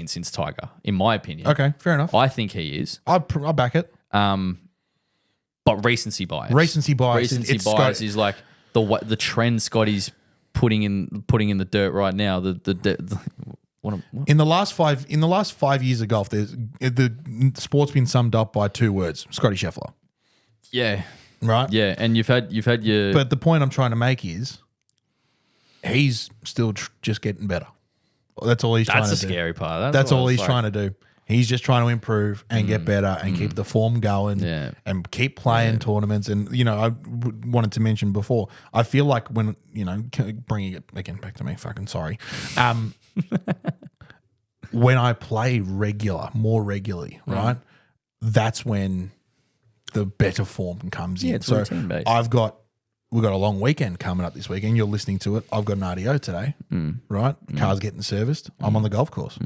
since Tiger, in my opinion. Okay, fair enough. I think he is. I back it. But recency bias. Recency bias. Recency It's bias Scott- is like the trend Scotty's putting in the dirt right now. What In the last 5 years of golf, the sport's been summed up by two words: Scotty Scheffler. yeah. Right. Yeah, and you've had your But the point I'm trying to make is, he's still just getting better. That's all he's trying to that's do. the scary part. That's what all I was he's like- trying to do. He's just trying to improve and get better and keep the form going Yeah. and keep playing tournaments. And, I wanted to mention before, I feel like when, bringing it again back to me, fucking sorry. When I play more regularly, right, that's when the better form comes in. Yeah, it's so routine-based. we've got a long weekend coming up this weekend. You're listening to it. I've got an RDO today, right? Car's getting serviced. I'm on the golf course,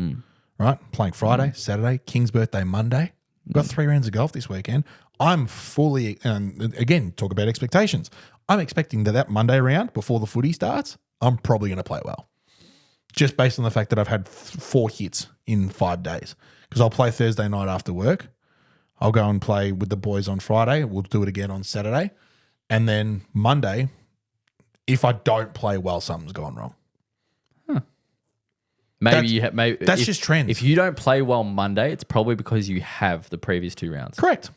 right? Playing Friday, Saturday, King's birthday Monday. We've got 3 rounds of golf this weekend. I'm fully, and again, talk about expectations. I'm expecting that Monday round before the footy starts, I'm probably going to play well. Just based on the fact that I've had 4 hits in 5 days. Because I'll play Thursday night after work. I'll go and play with the boys on Friday. We'll do it again on Saturday. And then Monday, if I don't play well, something's gone wrong. Maybe that's if- just trends. If you don't play well Monday, it's probably because you have the previous 2 rounds. Correct.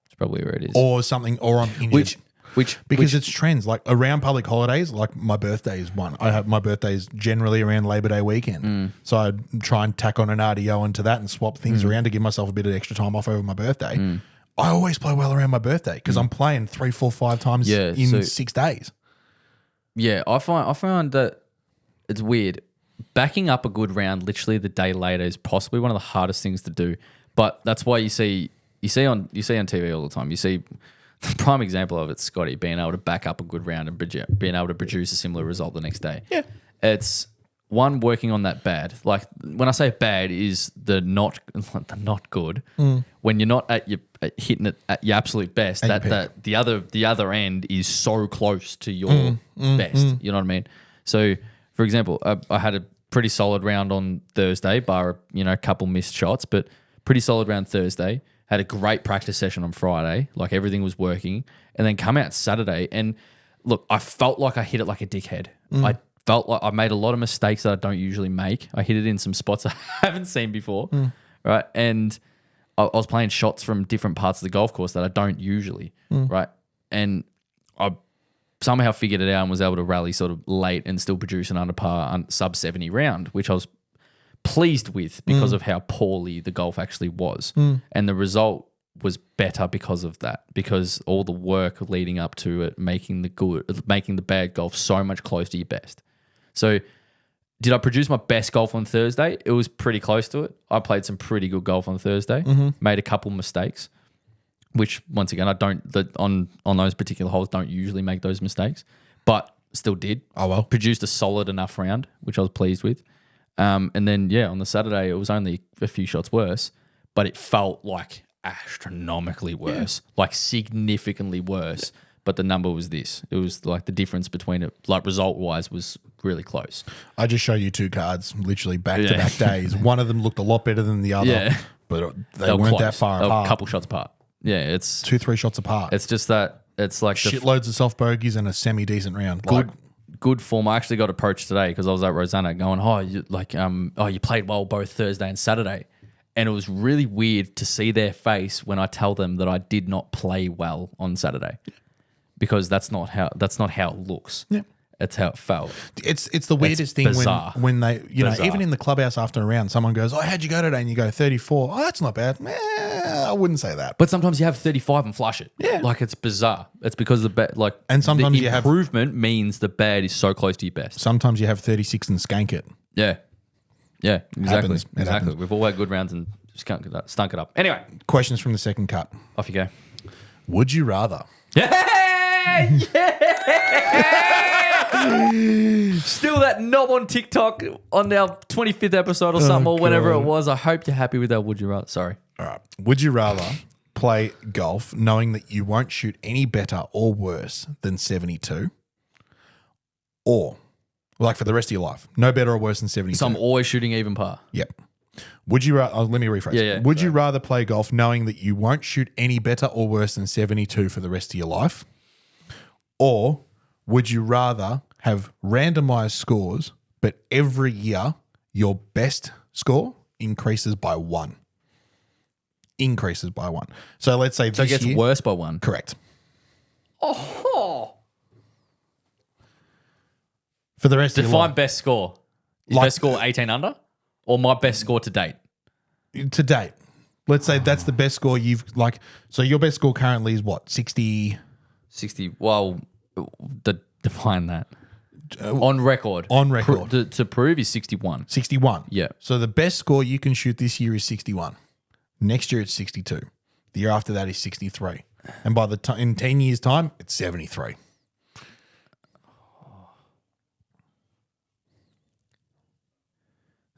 That's probably where it is. Or something, or I'm injured. Which It's trends. Like around public holidays, like my birthday is one. My birthday is generally around Labor Day weekend. So I try and tack on an RDO into that and swap things around to give myself a bit of extra time off over my birthday. I always play well around my birthday because I'm playing 3, 4, 5 times in 6 days. yeah, I find that it's weird. Backing up a good round literally the day later is possibly one of the hardest things to do. But that's why you see on TV all the time. You see the prime example of it, Scotty, being able to back up a good round and being able to produce a similar result the next day. Yeah. It's one, working on that bad. Like when I say bad is the not good. When you're not at hitting it at your absolute best, that the other end is so close to your best. You know what I mean? So for example, I had a pretty solid round on Thursday, bar a couple missed shots, but pretty solid round Thursday. Had a great practice session on Friday, like everything was working, and then come out Saturday and look, I felt like I hit it like a dickhead. I felt like I made a lot of mistakes that I don't usually make. I hit it in some spots I haven't seen before, right? And I was playing shots from different parts of the golf course that I don't usually, right? And I somehow figured it out and was able to rally sort of late and still produce an under par sub 70 round, which I was pleased with because of how poorly the golf actually was. And the result was better because of that, because all the work leading up to it, making the bad golf so much closer to your best. So did I produce my best golf on Thursday? It was pretty close to it. I played some pretty good golf on Thursday, made a couple mistakes, which once again, on those particular holes, don't usually make those mistakes, but still did. Oh, well. Produced a solid enough round, which I was pleased with. And then, on the Saturday, it was only a few shots worse, but it felt like astronomically worse, like significantly worse. But the number was this. It was like the difference between it, like result-wise, was really close. I just show you 2 cards, literally back-to-back days. One of them looked a lot better than the other, but they were weren't close. that far They were apart. a couple shots apart. Yeah, it's 2-3 shots apart. it's just that it's like the Shitloads of soft bogeys and a semi-decent round. good form. I actually got approached today because I was at Rosanna going, you played well both Thursday and Saturday. And it was really weird to see their face when I tell them that I did not play well on Saturday, because that's not how it looks. Yeah. That's how it felt. It's the weirdest thing bizarre. when they, Bizarre. even in the clubhouse after a round, someone goes, "Oh, how'd you go today?" And you go 34. Oh, that's not bad. I wouldn't say that. But sometimes you have 35 and flush it. Yeah. Like it's bizarre. It's because the bad, like, And sometimes the you have- improvement means the bad is so close to your best. Sometimes you have 36 and skank it. Yeah. Yeah, exactly. Happens. It Exactly. happens. We've all had good rounds and stunk it up. Anyway, Questions from the second cut. off you go. Would you rather? Yeah! Still that knob on TikTok on our 25th episode or something, or whenever it God. was. I hope you're happy with that. Would you rather? Sorry. All right. Would you rather play golf knowing that you won't shoot any better or worse than 72, or like for the rest of your life, no better or worse than 72? So I'm always shooting even par. Yep. Would you rather? Let me rephrase. Yeah, yeah. Would you rather play golf knowing that you won't shoot any better or worse than 72 for the rest of your life, or would you rather have randomized scores, but every year your best score increases by one? Increases by one. So let's say So it this gets year, worse by one. correct. Oh. For the rest of your Define life. best score. Is Like- best score 18 under or my best score to date? To date. Let's say that's the best score you've so your best score currently is what? 60 60. Well, define that. On record. on record. To prove is 61. 61. Yeah. So the best score you can shoot this year is 61. Next year it's 62. The year after that is 63. And by the time in 10 years time it's 73.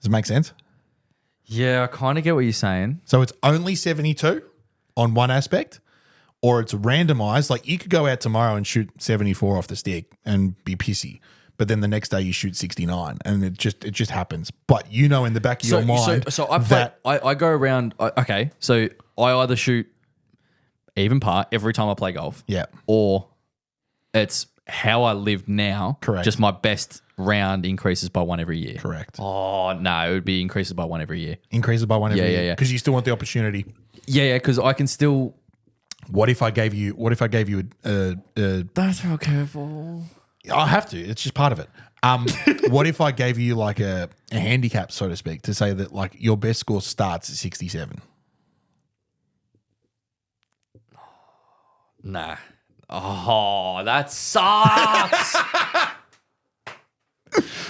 Does it make sense? Yeah, I kind of get what you're saying. So it's only 72 on one aspect, or it's randomized. Like you could go out tomorrow and shoot 74 off the stick and be pissy, but then the next day you shoot 69, and it just happens. But you know in the back of your mind So I play, that I go around. Okay, so I either shoot even par every time I play golf. yeah, Or it's how I live now. Correct. Just my best round increases by one every year. correct. Oh no, it would be increases by one every year. Increases by one every Yeah, year yeah, yeah. because you still want the opportunity. Yeah, because I can still. What if I gave you a That's real careful. I have to. It's just part of it. What if I gave you like a handicap, so to speak, to say that like your best score starts at 67? Nah. Oh, that sucks.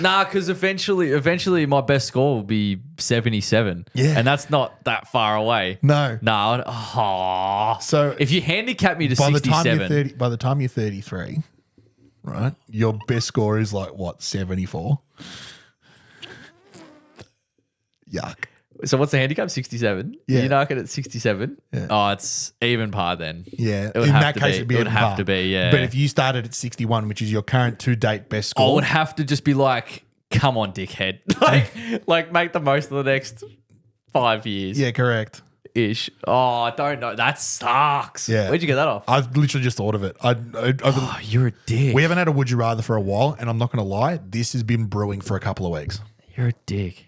Nah, because eventually my best score will be 77. Yeah. And that's not that far away. No. No. Oh. So If you handicap me to by 67. by the time you're 33, right, your best score is like what, 74? Yuck. So what's the handicap? 67? Yeah. You knock it at 67? Yeah. Oh, it's even par then. Yeah. It would In have that to case, be. it'd be It would even have par. to be, yeah. But if you started at 61, which is your current to date best I score, would have to just be like, come on, dickhead. like make the most of the next 5 years. yeah, correct. Ish. Oh, I don't know. That sucks. Yeah. Where'd you get that off? I've literally just thought of it. Oh, you're a dick. We haven't had a would you rather for a while, and I'm not going to lie, this has been brewing for a couple of weeks. You're a dick.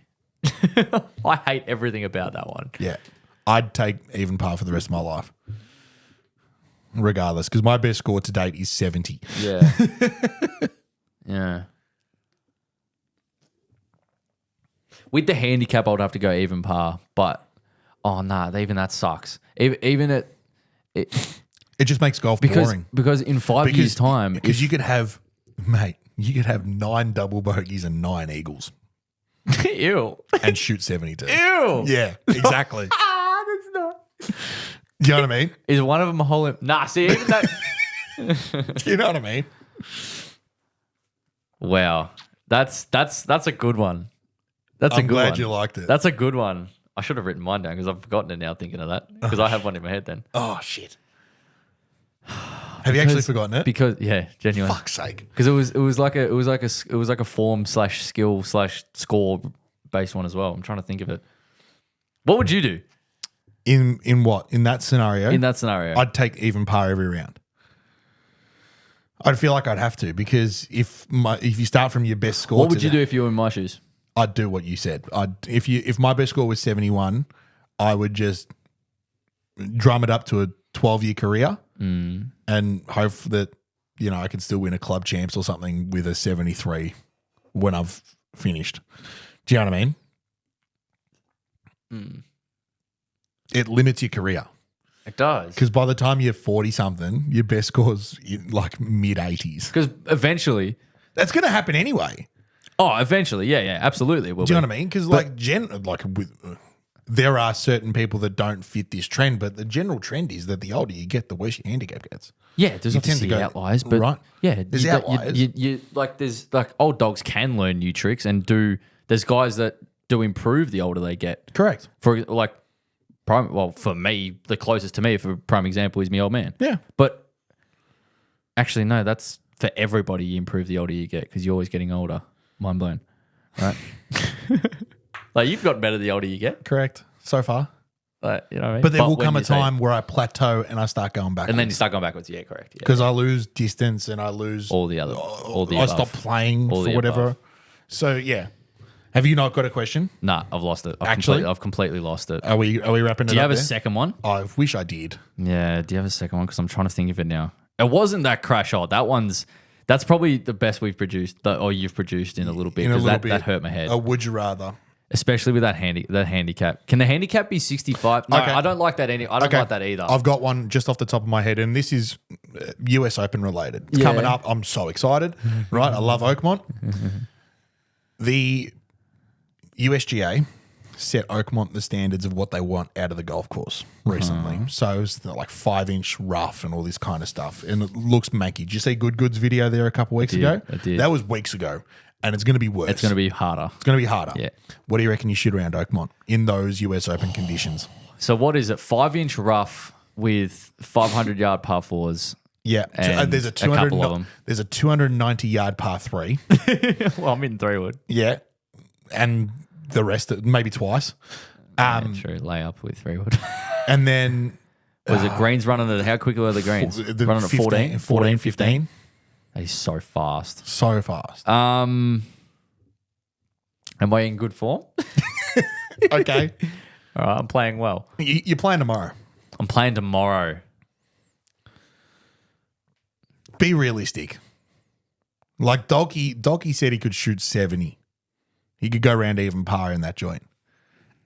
I hate everything about that one. Yeah. I'd take even par for the rest of my life, regardless, because my best score to date is 70. Yeah. Yeah. With the handicap, I would have to go even par, but oh nah, even that sucks. Even it It just makes golf because boring. because in 5 years' time, because you could have 9 double bogeys and 9 eagles ew, and shoot 72. ew. Yeah, exactly. Ah, that's not. Do you know what I mean? Is one of them a whole? Nah, see even that. Do you know what I mean? Wow, that's a good one. That's a I'm good glad one. you liked it. That's a good one. I should have written mine down because I've forgotten it now thinking of that because I have one in my head then. Oh, shit. Have you actually forgotten it? Because yeah, genuine. Fuck's sake. Because it was like a form / skill / score based one as well. I'm trying to think of it. What would you do In what? In that scenario? in that scenario? I'd take even par every round. I'd feel like I'd have to because if you start from your best score, what would you do if you were in my shoes? I'd do what you said. If my best score was 71, I would just drum it up to a 12-year career and hope that you know, I can still win a club champs or something with a 73 when I've finished. Do you know what I mean? It limits your career. It does. Because by the time you're 40 something, your best score's like mid 80s. Because eventually, That's going to happen anyway. eventually, yeah, absolutely. It will Do you be. know what I mean? Because there are certain people that don't fit this trend, but the general trend is that the older you get, the worse your handicap gets. Yeah, there's You tend obviously to go- outliers, but right. yeah, There's outliers. You like there's like old dogs can learn new tricks and do. There's guys that do improve the older they get. Correct. For like, for me, the closest to me for prime example is my old man. Yeah. But actually, no, that's for everybody. You improve the older you get because you're always getting older. Mind blown, right? Like you've got better the older you get. Correct. So far. Like, you know what I mean? But there will when come a you say- time where I plateau and I start going back. and then you start going backwards. Yeah, correct. Yeah. Because I lose distance and I lose All the other, all the I above. stop playing All for the whatever. above. So yeah. Have you not got a question? Nah, I've lost it. Actually? I've completely lost it. Are we wrapping it up? Do you have a there? second one? I wish I did. Yeah. Do you have a second one? Because I'm trying to think of it now. It wasn't that crash hot. That's probably the best we've produced, or you've produced in a little bit. In a Because little that bit. hurt my head, Would you rather? especially with that handicap. Can the handicap be 65? No, Okay. I don't like that. I don't like that either. I've got one just off the top of my head, and this is US Open related. It's Yeah. coming up. I'm so excited. Right? I love Oakmont. The USGA set Oakmont the standards of what they want out of the golf course recently. So it's like 5-inch rough and all this kind of stuff. And it looks manky. Did you see Good Goods video there a couple weeks ago? I did. That was weeks ago. And it's going to be worse. It's going to be harder. It's going to be harder. Yeah. What do you reckon you shoot around Oakmont in those US Open conditions? So what is it? 5-inch rough with 500-yard par fours. Yeah. And There's a a couple of 200. them. There's a 290-yard par 3. Well, I'm in 3-wood. Yeah. And the rest, maybe twice. True. Layup with 3-wood. And then Was it greens running at how quickly were the greens? the Running at 14? 14, 15. He's so fast. So fast. Am I in good form? Okay. All right, I'm playing well. You're playing tomorrow. I'm playing tomorrow. Be realistic. Like Dolky said he could shoot 70. He could go round even par in that joint.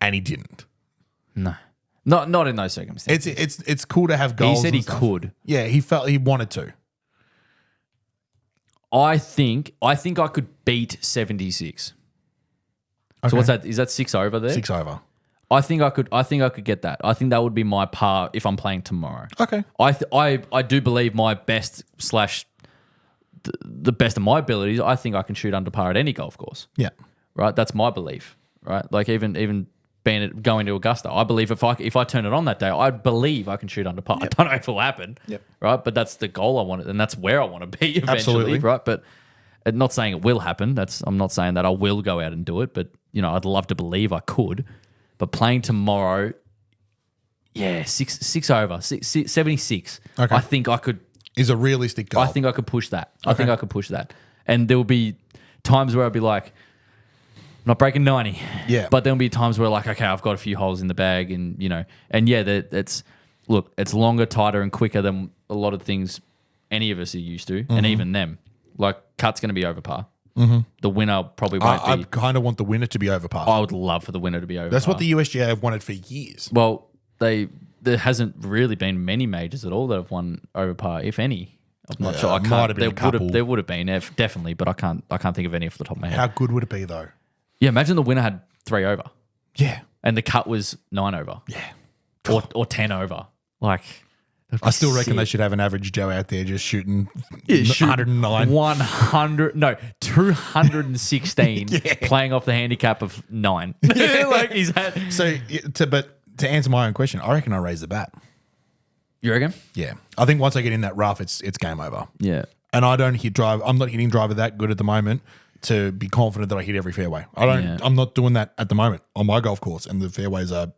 And he didn't. No. Not in those circumstances. It's cool to have He goals. said he and stuff. could. Yeah, he felt he wanted to. I think I could beat 76. Okay. So what's that? Is that 6 over there? 6 over. I think I could get that. I think that would be my par if I'm playing tomorrow. Okay. I do believe my best / the best of my abilities. I think I can shoot under par at any golf course. Yeah. Right, that's my belief. Right, like even going to Augusta, I believe if I turn it on that day, I believe I can shoot under par. I don't know if it'll happen. Yep. Right, but that's the goal I want, and that's where I want to be eventually. Absolutely. Right, but not saying it will happen. I'm not saying that I will go out and do it, but I'd love to believe I could. But playing tomorrow, yeah, 6 over, 76. Okay. I think I could. Is a realistic goal. I think I could push that. I think I could push that. And there will be times where I'll be like, I'm not breaking 90. Yeah. But there'll be times where like, okay, I've got a few holes in the bag and, and yeah, it's longer, tighter and quicker than a lot of things any of us are used to. And even them. Like, cut's going to be over par. Mm-hmm. The winner probably won't I be. kind of want the winner to be over par. I would love for the winner to be over That's par. what the USGA have wanted for years. Well, there hasn't really been many majors at all that have won over par, if any. I'm not sure. I might can't. have been a couple. There would have been definitely, but I can't think of any off the top of my head. How good would it be though? Yeah, imagine the winner had 3 over, Yeah. and the cut was 9 over, Yeah. or 10 over. Like, I still reckon they should have an average Joe out there just shooting shoot 109. 216 playing off the handicap of 9. Like he's had. So, to answer my own question, I reckon I raise the bat. You reckon? Yeah. I think once I get in that rough, it's game over. Yeah. And I don't hit drive. I'm not hitting driver that good at the moment to be confident that I hit every fairway. Yeah. I'm not doing that at the moment on my golf course, and the fairways are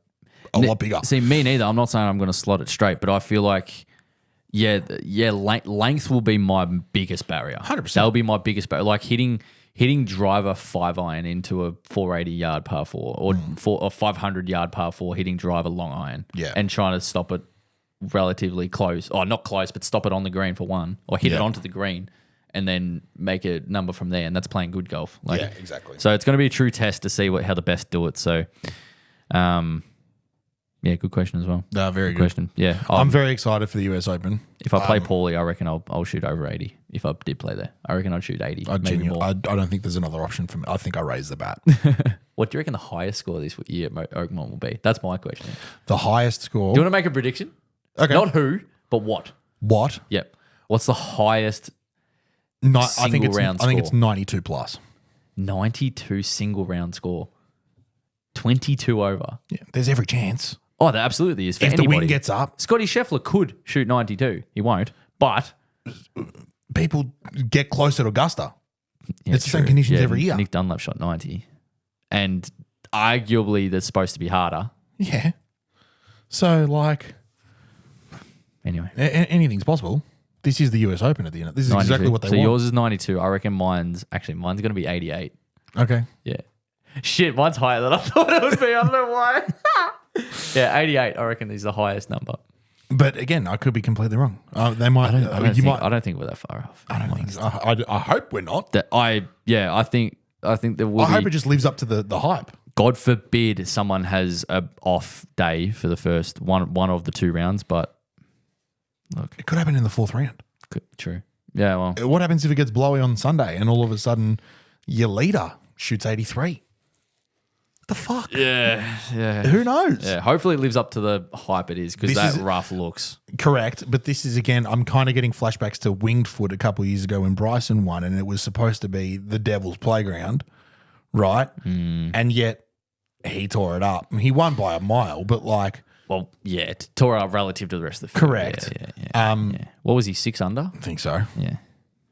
a lot bigger. See, me neither. I'm not saying I'm going to slot it straight, but I feel like, length will be my biggest barrier. 100%. That'll be my biggest barrier. Like hitting driver 5-iron into a 480-yard par 4 or a 500-yard par 4, hitting driver long iron, Yeah. and trying to stop it relatively close, or not close, but stop it on the green for one, or hit it Yeah. onto the green, and then make a number from there, and that's playing good golf. Like, Yeah, exactly. So it's going to be a true test to see how the best do it. So, yeah, good question as well. Very good. Question. Yeah, I'm very excited for the US Open. if I play poorly, I reckon I'll shoot over 80. If I did play there, I reckon I'd shoot 80, maybe more. I don't think there's another option for me. I think I raise the bat. What do you reckon the highest score this year at Oakmont will be? That's my question. The highest score. Do you want to make a prediction? Okay. Not who, but what? What? Yep. What's the highest No, I think Single it's round I think it's score. 92 plus. 92 single round score? 22 over. Yeah, there's every chance. Oh, there absolutely is for If anybody. the wind gets up, Scotty Scheffler could shoot 92. He won't, but people get closer to Augusta. yeah, It's the same true. conditions Yeah, every year. Nick Dunlap shot 90, and arguably that's supposed to be harder. Yeah. So, like, Anyway, anything's possible. This is the US Open at the end. This is 92. exactly what they so want. yours is 92. I reckon mine's going to be 88. Okay. Yeah. Shit, mine's higher than I thought it would be. I don't know why. Yeah, 88. I reckon is the highest number. But again, I could be completely wrong. They might. I don't think we're that far off. I don't think. I hope we're not. I think there will I be. hope it just lives up to the hype. God forbid someone has a off day for the first one of the two rounds, but look, It could happen in the fourth round. true. Yeah, well, What happens if it gets blowy on Sunday and all of a sudden your leader shoots 83? What the fuck? yeah. Who knows? Yeah, hopefully it lives up to the hype it is because This that is- rough looks. Correct. But this is, again, I'm kind of getting flashbacks to Winged Foot a couple of years ago when Bryson won and it was supposed to be the devil's playground, right? And yet he tore it up. He won by a mile, but like, Well, yeah, it tore up relative to the rest of the field. correct. Yeah. What was he, 6 under? I think so. Yeah.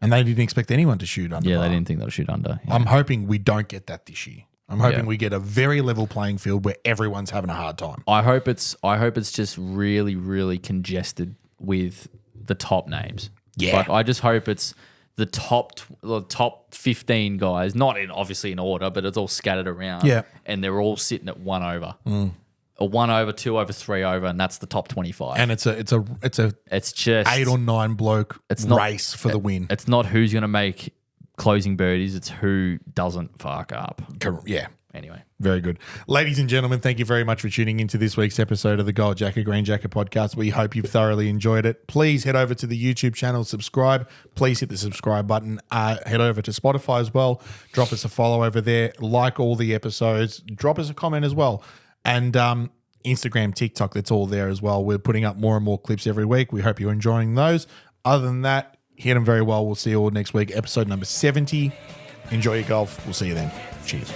And they didn't expect anyone to shoot under Yeah, par. they didn't think they'll shoot under. Yeah. I'm hoping we don't get that this year. I'm hoping Yeah. we get a very level playing field where everyone's having a hard time. I hope it's just really, really congested with the top names. Yeah. Like I just hope it's the top 15 guys, not obviously in order, but it's all scattered around. Yeah. And they're all sitting at 1 over. A 1 over, 2 over, 3 over, and that's the top 25. And it's a it's just 8 or 9 bloke not- race for the win. it's not who's going to make closing birdies, it's who doesn't fuck up. Yeah. Anyway. Very good. Ladies and gentlemen, thank you very much for tuning into this week's episode of the Gold Jacket, Green Jacket podcast. We hope you've thoroughly enjoyed it. Please head over to the YouTube channel, subscribe. Please hit the subscribe button. Head over to Spotify as well. Drop us a follow over there. Like all the episodes. Drop us a comment as well. And Instagram, TikTok, that's all there as well. We're putting up more and more clips every week. We hope you're enjoying those. Other than that, hit them very well. We'll see you all next week. Episode number 70. Enjoy your golf. We'll see you then. Cheers.